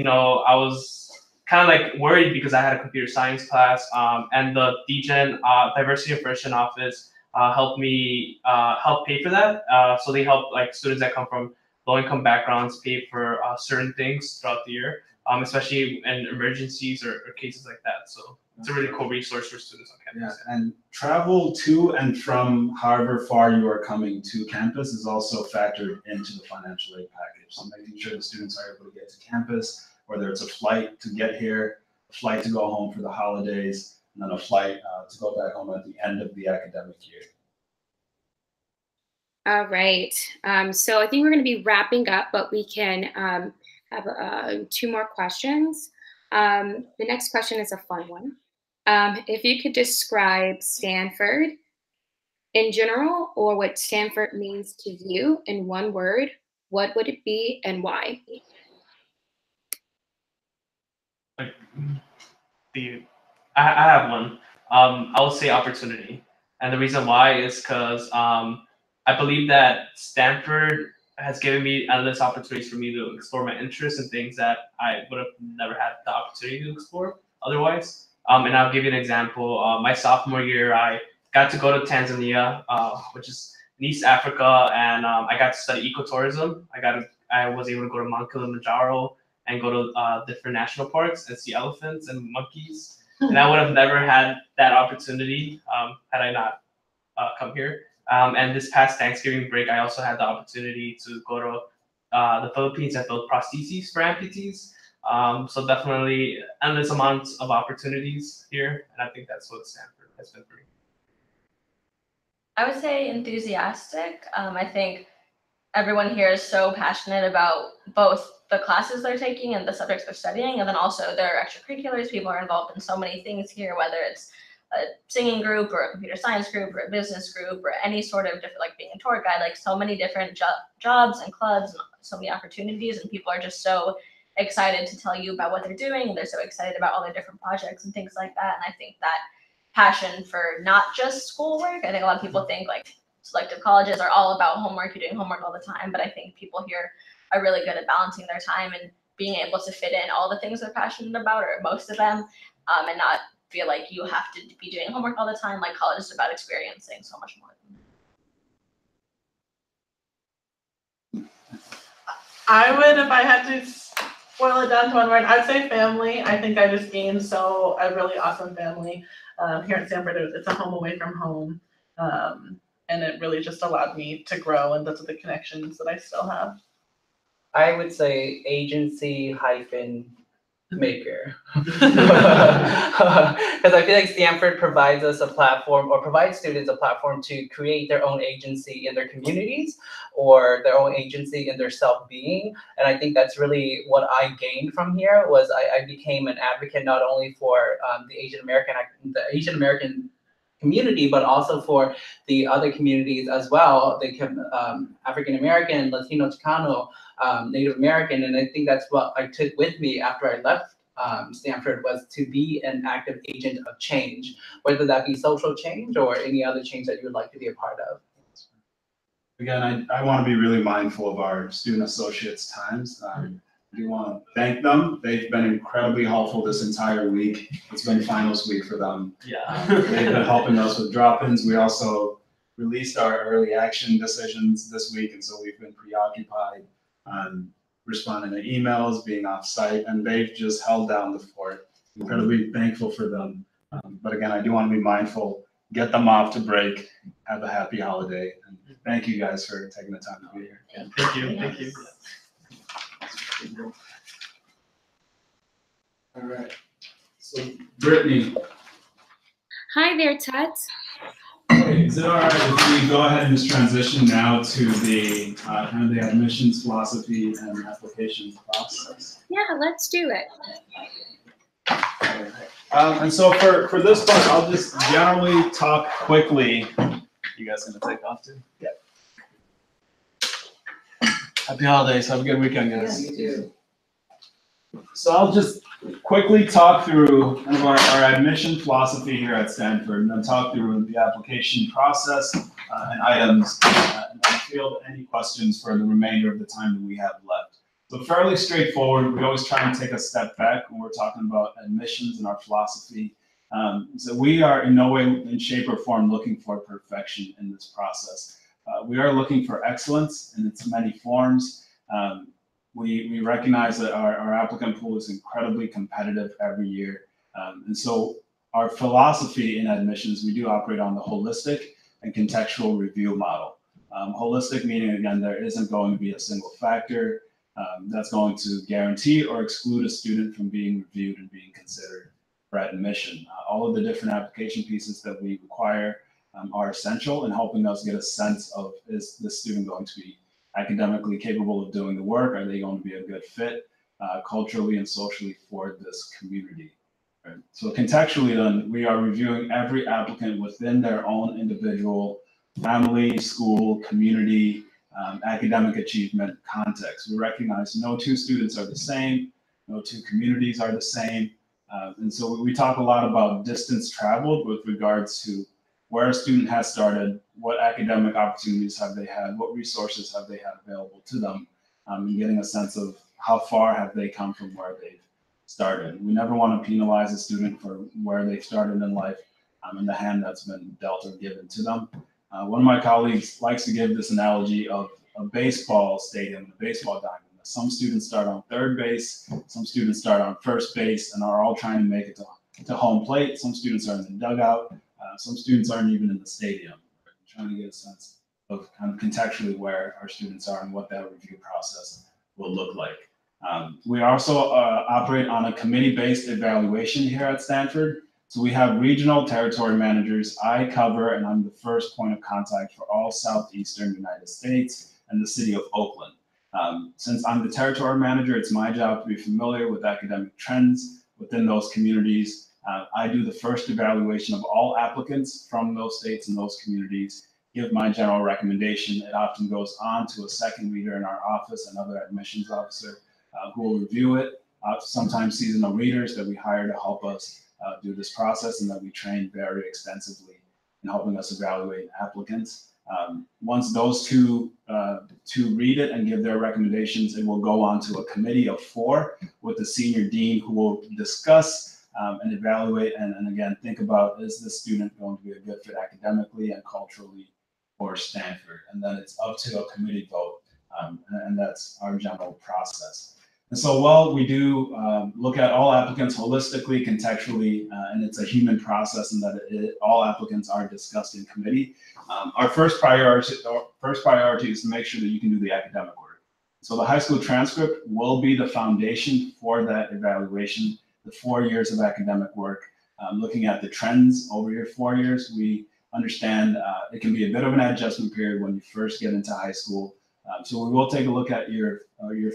kind of like worried because I had a computer science class, and the DGen Diversity and Freshman office help pay for that. So they help like students that come from low-income backgrounds pay for certain things throughout the year, especially in emergencies or cases like that. So it's a really cool resource for students on campus. Yeah, and travel to and from however far you are coming to campus is also factored into the financial aid package. So making sure the students are able to get to campus whether it's a flight to get here, a flight to go home for the holidays, and then a flight to go back home at the end of the academic year. All right. So I think we're going to be wrapping up, but we can have 2 more questions. The next question is a fun one. If you could describe Stanford in general, or what Stanford means to you in 1 word, what would it be and why? I have one. I would say opportunity. And the reason why is because I believe that Stanford has given me endless opportunities for me to explore my interests and things that I would have never had the opportunity to explore otherwise. And I'll give you an example. My sophomore year, I got to go to Tanzania, which is in East Africa, and I got to study ecotourism. I was able to go to Mount Kilimanjaro and go to different national parks and see elephants and monkeys. And I would have never had that opportunity had I not come here. And this past Thanksgiving break, I also had the opportunity to go to the Philippines and build prostheses for amputees. So definitely endless amounts of opportunities here, and I think that's what Stanford has been for me. I would say enthusiastic. I think everyone here is so passionate about both the classes they're taking and the subjects they're studying, and then also their extracurriculars. People are involved in so many things here, whether it's a singing group or a computer science group or a business group or any sort of different, like being a tour guide, like so many different jobs and clubs and so many opportunities, and people are just so excited to tell you about what they're doing, and they're so excited about all their different projects and things like that. And I think that passion for not just schoolwork, I think a lot of people think like selective colleges are all about homework, you're doing homework all the time, but I think people here are really good at balancing their time and being able to fit in all the things they're passionate about, or most of them, and not feel like you have to be doing homework all the time. Like college is about experiencing so much more. I would, if I had to boil it down to 1 word, I'd say family. I think I just gained a really awesome family here at Stanford. It's a home away from home, and it really just allowed me to grow, and those are the connections that I still have. I would say agency hyphen maker. Because I feel like Stanford provides us a platform, or provides students a platform to create their own agency in their communities or their own agency in their self-being. And I think that's really what I gained from here. Was I became an advocate not only for the Asian American community, but also for the other communities as well, the African American, Latino, Chicano, Native American. And I think that's what I took with me after I left Stanford, was to be an active agent of change, whether that be social change or any other change that you would like to be a part of. Again, I want to be really mindful of our student associates' times. I do want to thank them. They've been incredibly helpful this entire week. It's been finals week for them. Yeah. They've been helping us with drop-ins. We also released our early action decisions this week, and so we've been preoccupied on responding to emails, being off-site, and they've just held down the fort. Incredibly thankful for them. But again, I do want to be mindful, get them off to break, have a happy holiday, and thank you guys for taking the time to be here. Yeah, thank you. Thank you. All right. So, Brittany. Hi there, Tut. Hey, is it all right if we go ahead and just transition now to the kind of the admissions philosophy and application process? Yeah, let's do it. All right. And so for this part, I'll just generally talk quickly. You guys gonna take off too? Yeah. Happy holidays. Have a good weekend, guys. Yeah, you too. So I'll just quickly talk through kind of our admission philosophy here at Stanford, and then talk through the application process and items, and then field any questions for the remainder of the time that we have left. So fairly straightforward. We always try and take a step back when we're talking about admissions and our philosophy. So we are in no way, in shape or form, looking for perfection in this process. We are looking for excellence in its many forms. We recognize that our applicant pool is incredibly competitive every year. And so our philosophy in admissions, we do operate on the holistic and contextual review model. Holistic meaning, again, there isn't going to be a single factor. that's going to guarantee or exclude a student from being reviewed and being considered for admission. All of the different application pieces that we require are essential in helping us get a sense of, is this student going to be academically capable of doing the work? Are they going to be a good fit culturally and socially for this community? Right. So contextually then, we are reviewing every applicant within their own individual family, school, community, academic achievement context. We recognize no two students are the same, no two communities are the same. And so we talk a lot about distance traveled with regards to where a student has started, what academic opportunities have they had, what resources have they had available to them, and getting a sense of how far have they come from where they've started. We never want to penalize a student for where they've started in life and the hand that's been dealt or given to them. One of my colleagues likes to give this analogy of a baseball stadium, a baseball diamond. Some students start on third base, some students start on first base and are all trying to make it to home plate. Some students are in the dugout. Some students aren't even in the stadium. We're trying to get a sense of kind of contextually where our students are and what that review process will look like. We also operate on a committee-based evaluation here at Stanford. So we have regional territory managers. I cover, and I'm the first point of contact for all Southeastern United States and the city of Oakland. Since I'm the territory manager, it's my job to be familiar with academic trends within those communities. I do the first evaluation of all applicants from those states and those communities, give my general recommendation. It often goes on to a second reader in our office, another admissions officer who will review it. Sometimes seasonal readers that we hire to help us do this process and that we train very extensively in helping us evaluate applicants. Once those two read it and give their recommendations, it will go on to a committee of 4 with the senior dean who will discuss and evaluate and again think about, is this student going to be a good fit academically and culturally for Stanford? And then it's up to a committee vote, and that's our general process. And so while we do look at all applicants holistically, contextually, and it's a human process in that all applicants are discussed in committee, our first priority is to make sure that you can do the academic work. So the high school transcript will be the foundation for that evaluation, the 4 years of academic work. Looking at the trends over your 4 years, we understand it can be a bit of an adjustment period when you first get into high school. So we will take a look at your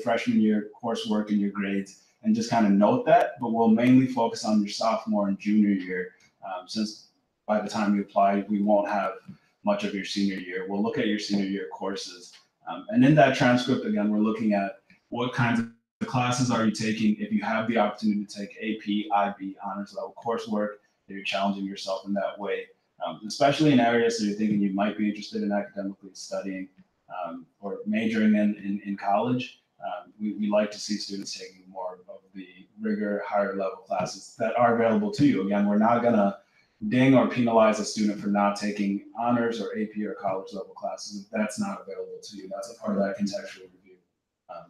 freshman year coursework and your grades and just kind of note that, but we'll mainly focus on your sophomore and junior year, since by the time you apply, we won't have much of your senior year. We'll look at your senior year courses. And in that transcript, again, we're looking at what kinds of classes are you taking. If you have the opportunity to take AP, IB, honors level coursework, if you're challenging yourself in that way, especially in areas that you're thinking you might be interested in academically studying or majoring in college. We like to see students taking more of the rigor, higher level classes that are available to you. Again, we're not gonna ding or penalize a student for not taking honors or AP or college level classes if that's not available to you. That's a part of that contextual review.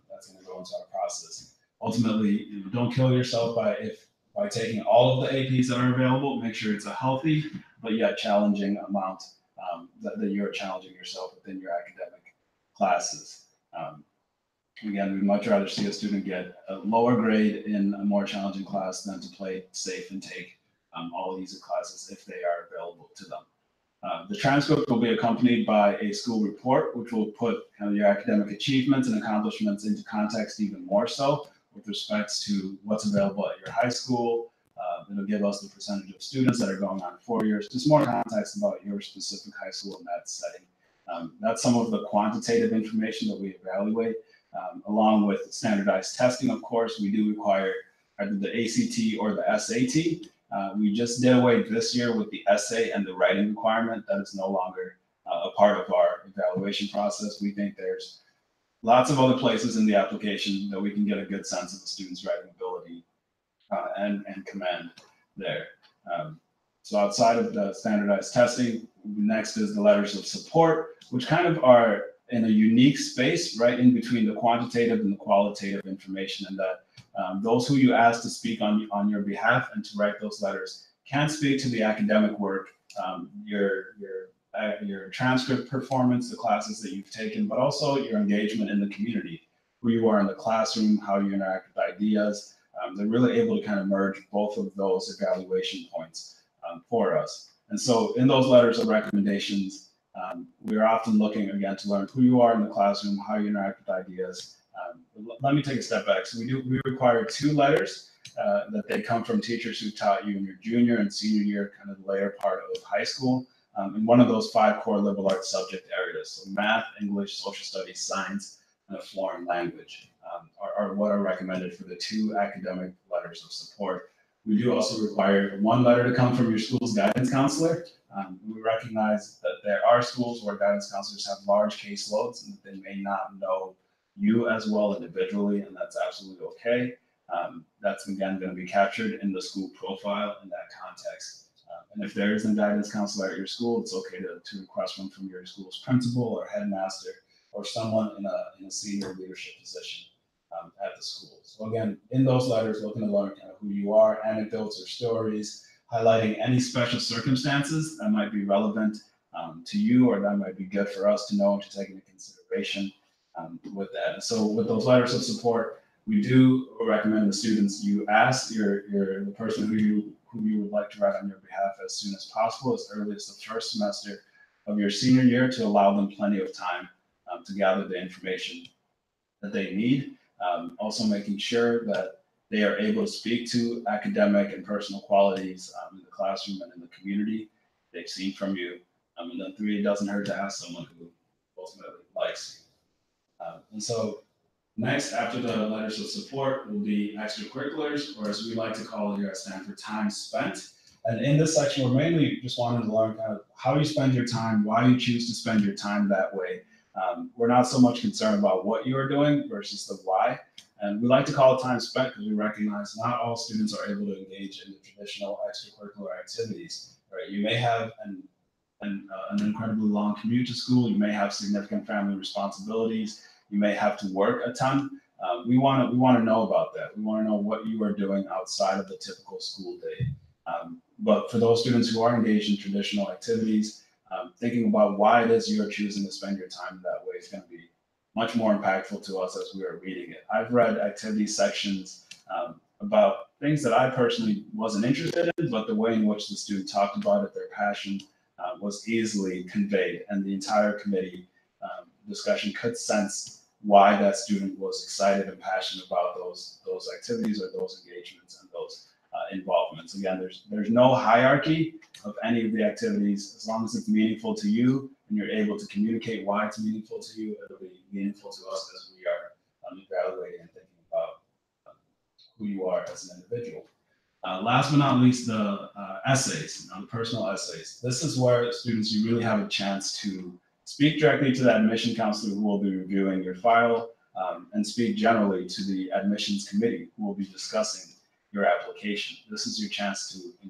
That's gonna go into our process. Ultimately, don't kill yourself by taking all of the APs that are available. Make sure it's a healthy but yet challenging amount that you're challenging yourself within your academic classes. Again, we'd much rather see a student get a lower grade in a more challenging class than to play safe and take all easy classes if they are available to them. The transcript will be accompanied by a school report, which will put kind of your academic achievements and accomplishments into context even more so with respect to what's available at your high school. It'll give us the percentage of students that are going on 4 years, just more context about your specific high school in that setting. That's some of the quantitative information that we evaluate, along with standardized testing. Of course, we do require either the ACT or the SAT. We just did away this year with the essay and the writing requirement. That is no longer a part of our evaluation process. We think there's lots of other places in the application that we can get a good sense of the student's writing ability and command there. So outside of the standardized testing, next is the letters of support, which kind of are in a unique space right in between the quantitative and the qualitative information, and that those who you ask to speak on your behalf and to write those letters can speak to the academic work, your transcript performance, the classes that you've taken, but also your engagement in the community. who you are in the classroom, how you interact with ideas. They're really able to kind of merge both of those evaluation points for us. And so in those letters of recommendations, we are often looking, again, to learn who you are in the classroom, how you interact with ideas. Let me take a step back. So we require 2 letters that they come from teachers who taught you in your junior and senior year, kind of the later part of high school, in one of those 5 core liberal arts subject areas. So math, English, social studies, science, and a foreign language are what are recommended for the 2 academic letters of support. We do also require 1 letter to come from your school's guidance counselor. We recognize that there are schools where guidance counselors have large caseloads and that they may not know you as well individually, and that's absolutely okay. That's again going to be captured in the school profile in that context. And if there isn't a guidance counselor at your school, it's okay to request one from your school's principal or headmaster or someone in a senior leadership position at the school. So again, in those letters, looking to learn kind of who you are, anecdotes or stories, highlighting any special circumstances that might be relevant to you or that might be good for us to know and to take into consideration with that. And so with those letters of support, we do recommend the students you ask the person who you would like to write on your behalf as soon as possible, as early as the first semester of your senior year, to allow them plenty of time to gather the information that they need. Also making sure that they are able to speak to academic and personal qualities in the classroom and in the community they've seen from you. And then 3, it doesn't hurt to ask someone who ultimately likes you. And so next, after the letters of support, will be extracurriculars, or as we like to call it here at Stanford, time spent. And in this section, we're mainly just wanting to learn kind of how you spend your time, why you choose to spend your time that way. We're not so much concerned about what you are doing versus the why. And we like to call it time spent because we recognize not all students are able to engage in the traditional extracurricular activities. Right? You may have an incredibly long commute to school. You may have significant family responsibilities. You may have to work a ton. We want to know about that. We want to know what you are doing outside of the typical school day. But for those students who are engaged in traditional activities, thinking about why it is you are choosing to spend your time that way is going to be much more impactful to us as we are reading it. I've read activity sections about things that I personally wasn't interested in, but the way in which the student talked about it, their passion, was easily conveyed, and the entire committee discussion could sense why that student was excited and passionate about those activities or those engagements and those involvements. Again, there's no hierarchy of any of the activities. As long as it's meaningful to you and you're able to communicate why it's meaningful to you, it'll be meaningful to us as we are evaluating and thinking about who you are as an individual. Last but not least, the essays, the personal essays. This is where students, you really have a chance to speak directly to the admission counselor who will be reviewing your file, and speak generally to the admissions committee who will be discussing your application. This is your chance to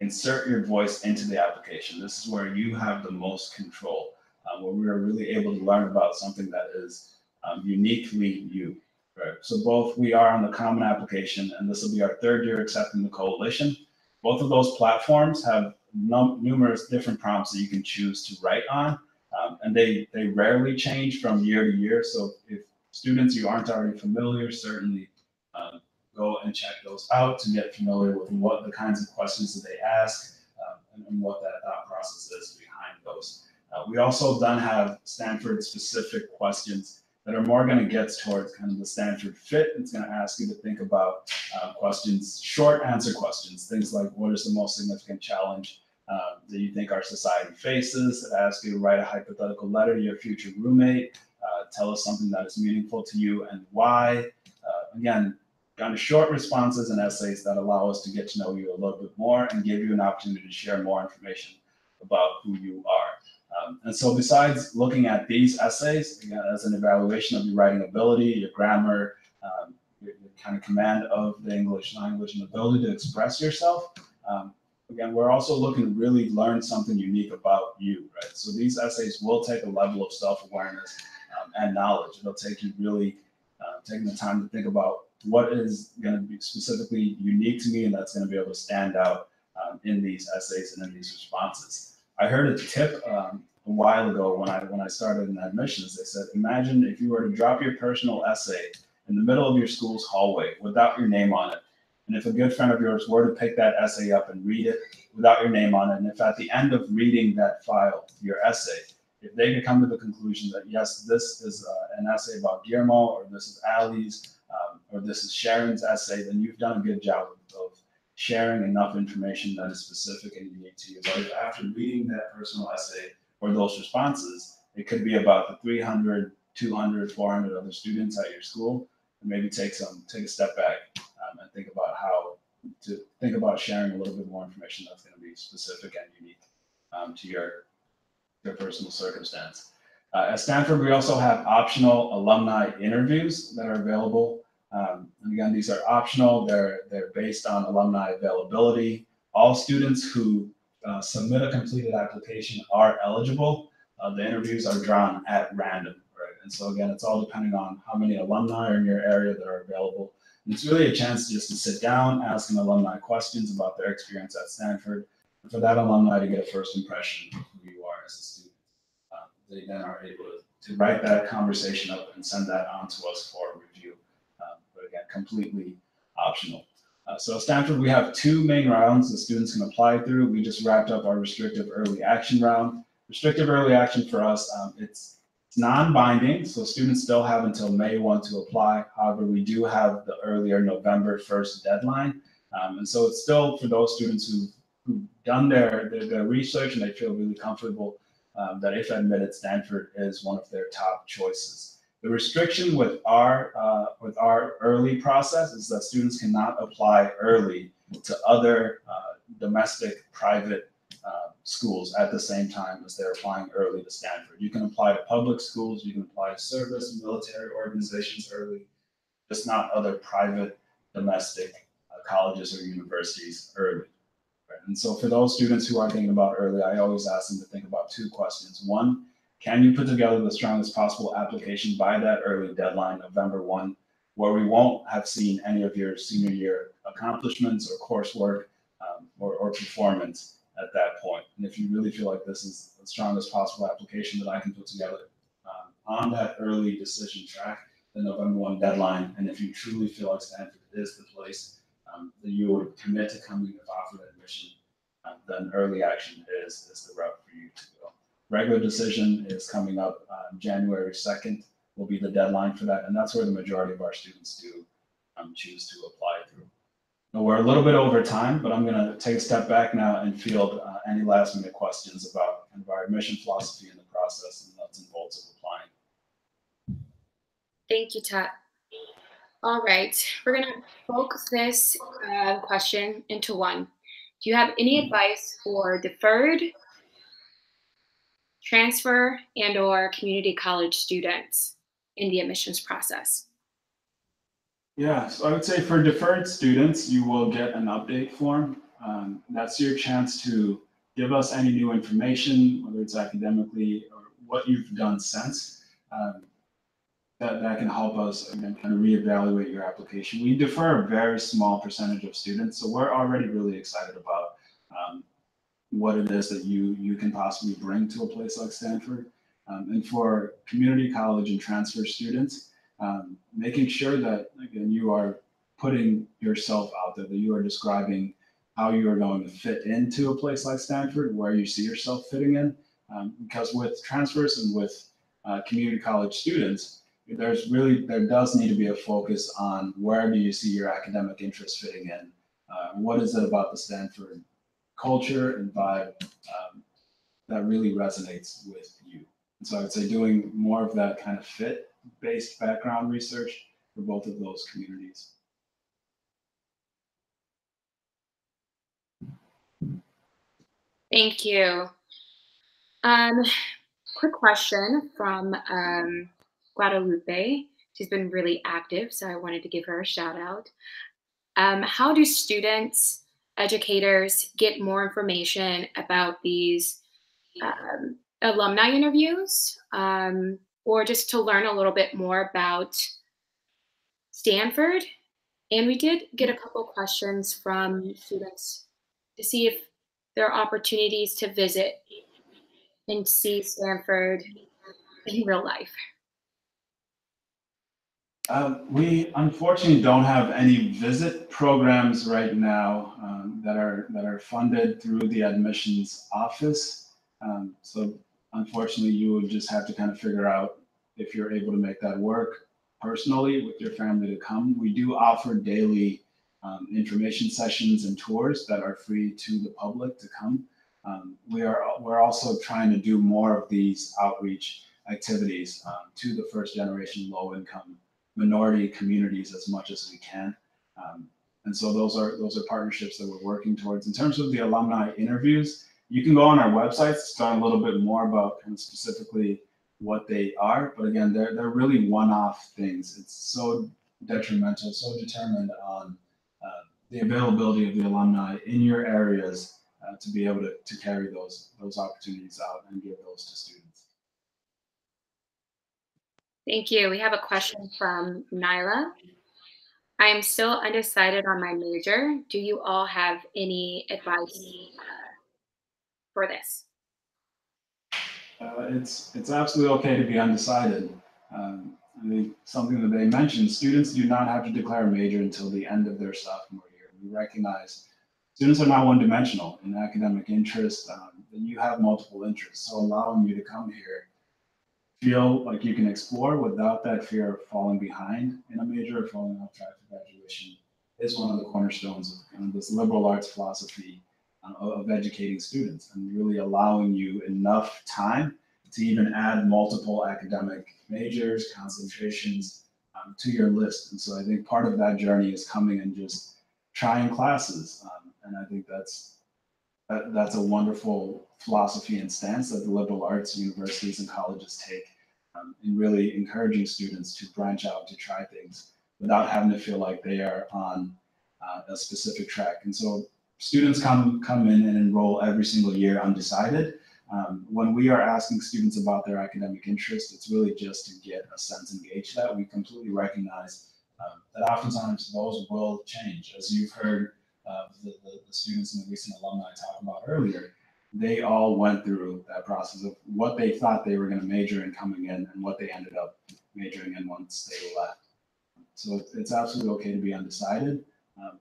insert your voice into the application. This is where you have the most control, where we are really able to learn about something that is uniquely you. Right. So both we are on the common application, and this will be our 3rd year accepting the coalition. Both of those platforms have numerous different prompts that you can choose to write on, and they rarely change from year to year. So if students you aren't already familiar, certainly go and check those out to get familiar with what the kinds of questions that they ask and what that thought process is behind those. We also then have Stanford specific questions that are more going to get towards kind of the Stanford fit. It's going to ask you to think about questions, short answer questions, things like what is the most significant challenge that you think our society faces. It asks you to write a hypothetical letter to your future roommate, tell us something that is meaningful to you and why. Again, kind of short responses and essays that allow us to get to know you a little bit more and give you an opportunity to share more information about who you are. And so besides looking at these essays, again, as an evaluation of your writing ability, your grammar, your kind of command of the English language and ability to express yourself, again, we're also looking to really learn something unique about you, right? So these essays will take a level of self-awareness and knowledge. It'll take you really taking the time to think about what is going to be specifically unique to me and that's going to be able to stand out in these essays and in these responses. I heard a tip a while ago when I started in admissions. They said, imagine if you were to drop your personal essay in the middle of your school's hallway without your name on it. And if a good friend of yours were to pick that essay up and read it without your name on it, and if at the end of reading that file, your essay, if they could come to the conclusion that, yes, this is an essay about Guillermo, or this is Ali's, or this is Sharon's essay, then you've done a good job of sharing enough information that is specific and unique to you. But if after reading that personal essay or those responses, it could be about the 300, 200, 400 other students at your school, and maybe take a step back and think about how to think about sharing a little bit more information that's going to be specific and unique to your personal circumstance. At Stanford, we also have optional alumni interviews that are available. And again, these are optional. They're based on alumni availability. All students who submit a completed application are eligible. The interviews are drawn at random, right? And so again, it's all depending on how many alumni are in your area that are available. And it's really a chance just to sit down, ask an alumni questions about their experience at Stanford, and for that alumni to get a first impression of who you are as a student. They then are able to write that conversation up and send that on to us for review. But again, completely optional. So at Stanford, we have two main rounds the students can apply through. We just wrapped up our restrictive early action round. Restrictive early action for us, it's non-binding, so students still have until May 1 to apply. However, we do have the earlier November 1st deadline. And so it's still for those students who've done their research and they feel really comfortable that if admitted, Stanford is one of their top choices. The restriction with our early process is that students cannot apply early to other domestic private schools at the same time as they're applying early to Stanford. You can apply to public schools, you can apply to service, military organizations early, just not other private domestic colleges or universities early. And so for those students who are thinking about early, I always ask them to think about two questions. One, can you put together the strongest possible application by that early deadline, November 1, where we won't have seen any of your senior year accomplishments or coursework or performance at that point? And if you really feel like this is the strongest possible application that I can put together on that early decision track, the November 1 deadline, and if you truly feel like Stanford is the place that you would commit to coming if offered admission, then early action is the route for you to go. Regular decision is coming up January 2nd will be the deadline for that, and that's where the majority of our students do choose to apply through. Now, we're a little bit over time, but I'm going to take a step back now and field any last minute questions about our admission philosophy and the process and nuts and bolts of applying. Thank you, Tat. All right, we're going to focus this question into one. Do you have any advice for deferred, transfer, and/or community college students in the admissions process? Yeah, so I would say for deferred students, you will get an update form. That's your chance to give us any new information, whether it's academically or what you've done since. That can help us, again, kind of reevaluate your application. We defer a very small percentage of students, so we're already really excited about what it is that you can possibly bring to a place like Stanford. And for community college and transfer students, making sure that, again, you are putting yourself out there, that you are describing how you are going to fit into a place like Stanford, where you see yourself fitting in. Because with transfers and with community college students, there does need to be a focus on where do you see your academic interests fitting in. What is it about the Stanford culture and vibe that really resonates with you? And so I would say doing more of that kind of fit-based background research for both of those communities. Thank you. Quick question from Guadalupe. She's been really active, so I wanted to give her a shout out. How do students, educators get more information about these alumni interviews, or just to learn a little bit more about Stanford? And we did get a couple questions from students to see if there are opportunities to visit and see Stanford in real life? We unfortunately don't have any visit programs right now that are funded through the admissions office. So unfortunately, you would just have to kind of figure out if you're able to make that work personally with your family to come. We do offer daily information sessions and tours that are free to the public to come. We're also trying to do more of these outreach activities to the first generation low income minority communities as much as we can. And so those are partnerships that we're working towards. In terms of the alumni interviews, you can go on our websites to learn a little bit more about kind of specifically what they are. But again, they're really one-off things. It's so detrimental, so determined on the availability of the alumni in your areas to be able to carry those opportunities out and give those to students. Thank you. We have a question from Nyla. I am still undecided on my major. Do you all have any advice for this? It's absolutely okay to be undecided. I think something that they mentioned, students do not have to declare a major until the end of their sophomore year. We recognize students are not one-dimensional in academic interest. You have multiple interests, so allowing you to come here, feel like you can explore without that fear of falling behind in a major or falling off track for graduation is one of the cornerstones of kind of this liberal arts philosophy of educating students and really allowing you enough time to even add multiple academic majors, concentrations to your list. And so I think part of that journey is coming and just trying classes. And I think that's a wonderful philosophy and stance that the liberal arts universities and colleges take in really encouraging students to branch out, to try things without having to feel like they are on a specific track. And so students come in and enroll every single year undecided. When we are asking students about their academic interest, it's really just to get a sense and gauge that. We completely recognize that oftentimes those will change. As you've heard the students in the recent alumni talk about earlier, they all went through that process of what they thought they were going to major in coming in and what they ended up majoring in once they left. So it's absolutely okay to be undecided,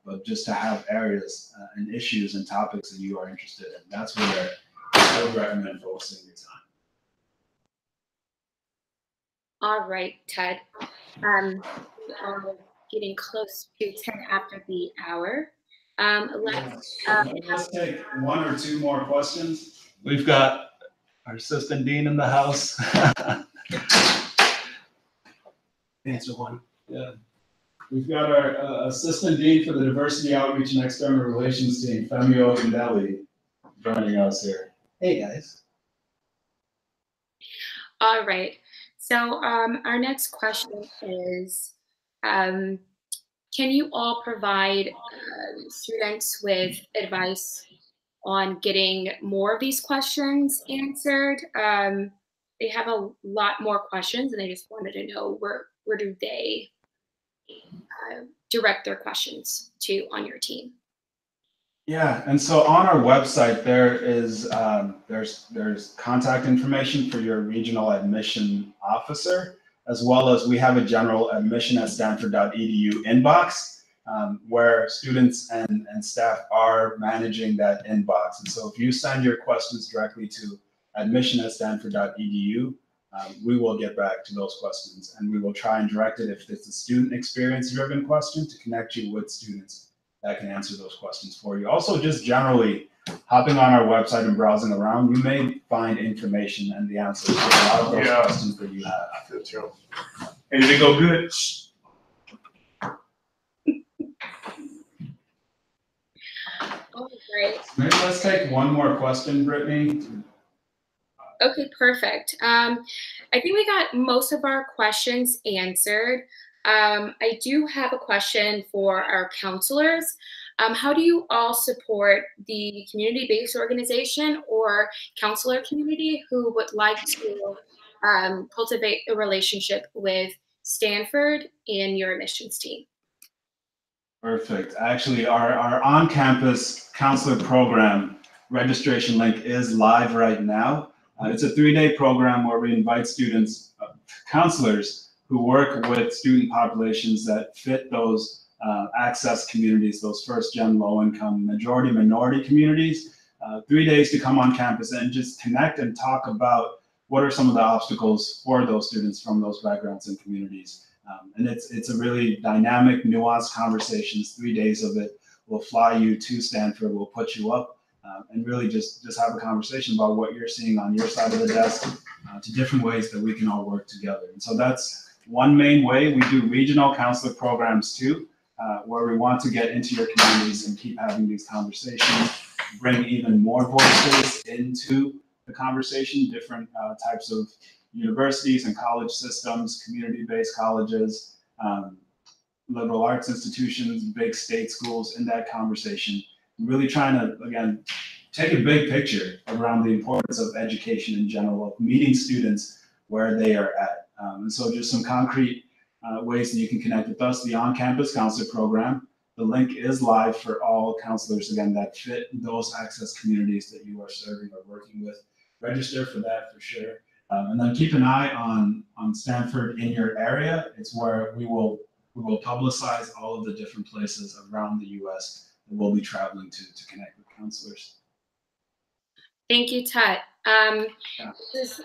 but just to have areas and issues and topics that you are interested in. That's where I would recommend focusing your time. All right, Ted. We are getting close to 10 after the hour. Let's take one or two more questions. We've got our assistant dean in the house. Answer one. Yeah. We've got our assistant dean for the diversity outreach and external relations team, Femio Indeli, joining us here. Hey guys. All right. So our next question is, can you all provide students with advice on getting more of these questions answered? They have a lot more questions and they just wanted to know where do they direct their questions to on your team? Yeah, and so on our website there is there's contact information for your regional admission officer, as well as we have a general admission@stanford.edu inbox where students and staff are managing that inbox. And so if you send your questions directly to admission@stanford.edu, we will get back to those questions and we will try and direct it, if it's a student experience driven question, to connect you with students that can answer those questions for you. Also, just generally hopping on our website and browsing around, you may find information and the answers to a lot of those questions that you have. I feel true. And did it go good? Oh, great. Maybe let's take one more question, Brittany. Okay, perfect. I think we got most of our questions answered. I do have a question for our counselors. How do you all support the community-based organization or counselor community who would like to cultivate a relationship with Stanford and your admissions team? Perfect. Actually, our on-campus counselor program registration link is live right now. It's a 3-day program where we invite students, counselors who work with student populations that fit those access communities, those first-gen low-income majority minority communities. 3 days to come on campus and just connect and talk about what are some of the obstacles for those students from those backgrounds and communities. And it's a really dynamic, nuanced conversations. 3 days of it. We'll fly you to Stanford, we'll put you up, and really just have a conversation about what you're seeing on your side of the desk, to different ways that we can all work together. And so that's one main way. We do regional counselor programs too, where we want to get into your communities and keep having these conversations, bring even more voices into the conversation, different types of universities and college systems, community-based colleges, liberal arts institutions, big state schools in that conversation. Really trying to, again, take a big picture around the importance of education in general, of meeting students where they are at. And so just some concrete ways that you can connect with us, the on-campus counselor program. The link is live for all counselors, again, that fit those access communities that you are serving or working with. Register for that for sure. And then keep an eye on Stanford in your area. It's where we will publicize all of the different places around the US that we'll be traveling to connect with counselors. Thank you, Tut. This is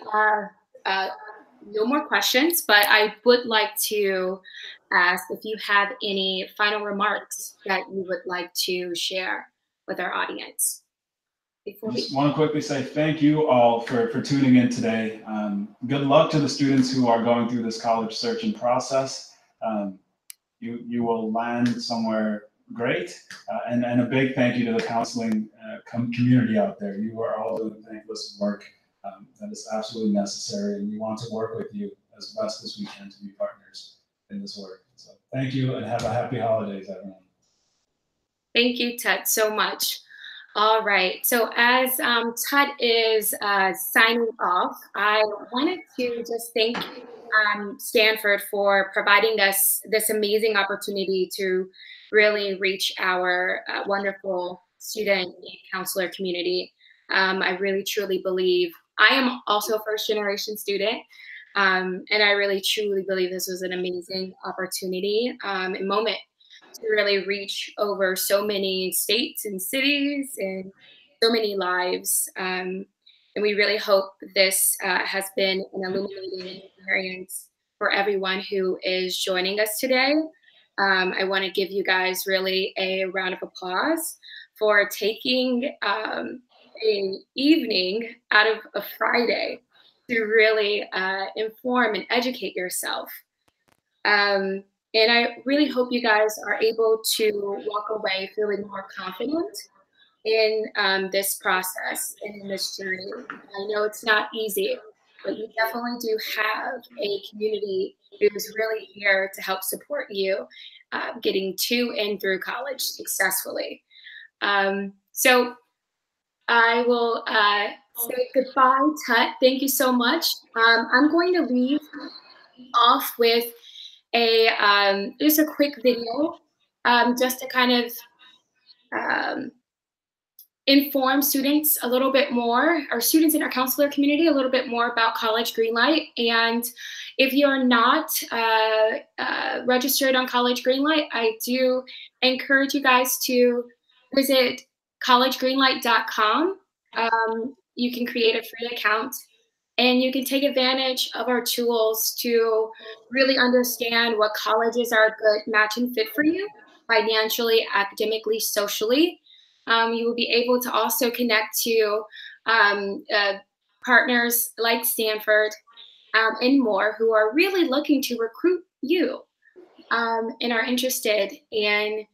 no more questions, but I would like to ask if you have any final remarks that you would like to share with our audience. I just want to quickly say thank you all for tuning in today. Good luck to the students who are going through this college searching process. You will land somewhere great. And a big thank you to the counseling community out there. You are all doing thankless work that is absolutely necessary, and we want to work with you as best as we can to be partners in this work. So thank you, and have a happy holidays, everyone. Thank you, Tut, so much. All right, so as Tut is signing off, I wanted to just thank Stanford for providing us this amazing opportunity to really reach our wonderful student and counselor community. I really truly believe, I am also a first-generation student, and I really truly believe this was an amazing opportunity and moment to really reach over so many states and cities and so many lives. And we really hope this has been an illuminating experience for everyone who is joining us today. I want to give you guys really a round of applause for taking an evening out of a Friday to really inform and educate yourself. And I really hope you guys are able to walk away feeling more confident in this process and in this journey. I know it's not easy, but you definitely do have a community who's really here to help support you getting to and through college successfully. So I will say goodbye, Tut. Thank you so much. I'm going to leave off with just a quick video, just to kind of inform students a little bit more, or students in our counselor community a little bit more about College Greenlight. And if you're not registered on College Greenlight, I do encourage you guys to visit collegegreenlight.com. You can create a free account, and you can take advantage of our tools to really understand what colleges are a good match and fit for you, financially, academically, socially. You will be able to also connect to partners like Stanford and more, who are really looking to recruit you and are interested in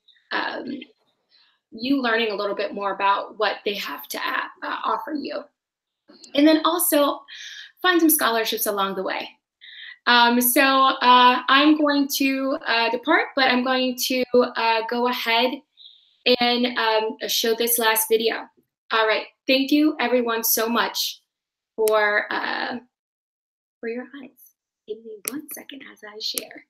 you learning a little bit more about what they have to offer you. And then also find some scholarships along the way. So I'm going to depart, but I'm going to go ahead and show this last video. All right, thank you everyone so much for your eyes. Give me 1 second as I share.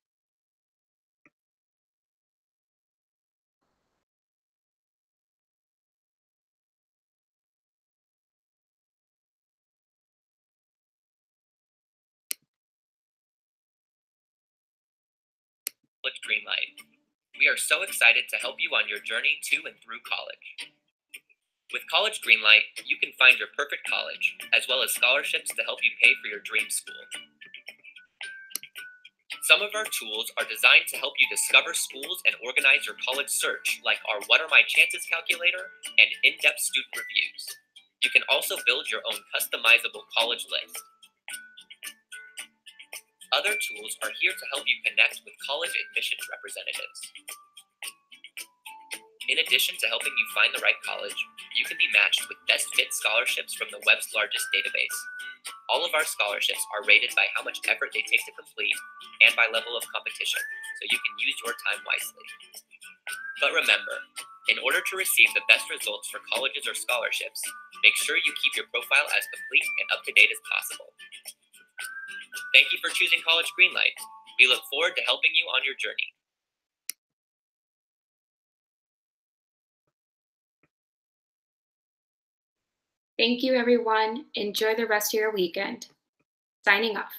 College Greenlight. We are so excited to help you on your journey to and through college. With College Greenlight, you can find your perfect college, as well as scholarships to help you pay for your dream school. Some of our tools are designed to help you discover schools and organize your college search, like our What Are My Chances calculator and in-depth student reviews. You can also build your own customizable college list. Other tools are here to help you connect with college admissions representatives. In addition to helping you find the right college, you can be matched with best fit scholarships from the web's largest database. All of our scholarships are rated by how much effort they take to complete and by level of competition, so you can use your time wisely. But remember, in order to receive the best results for colleges or scholarships, make sure you keep your profile as complete and up to date as possible. Thank you for choosing College Greenlight. We look forward to helping you on your journey. Thank you, everyone. Enjoy the rest of your weekend. Signing off.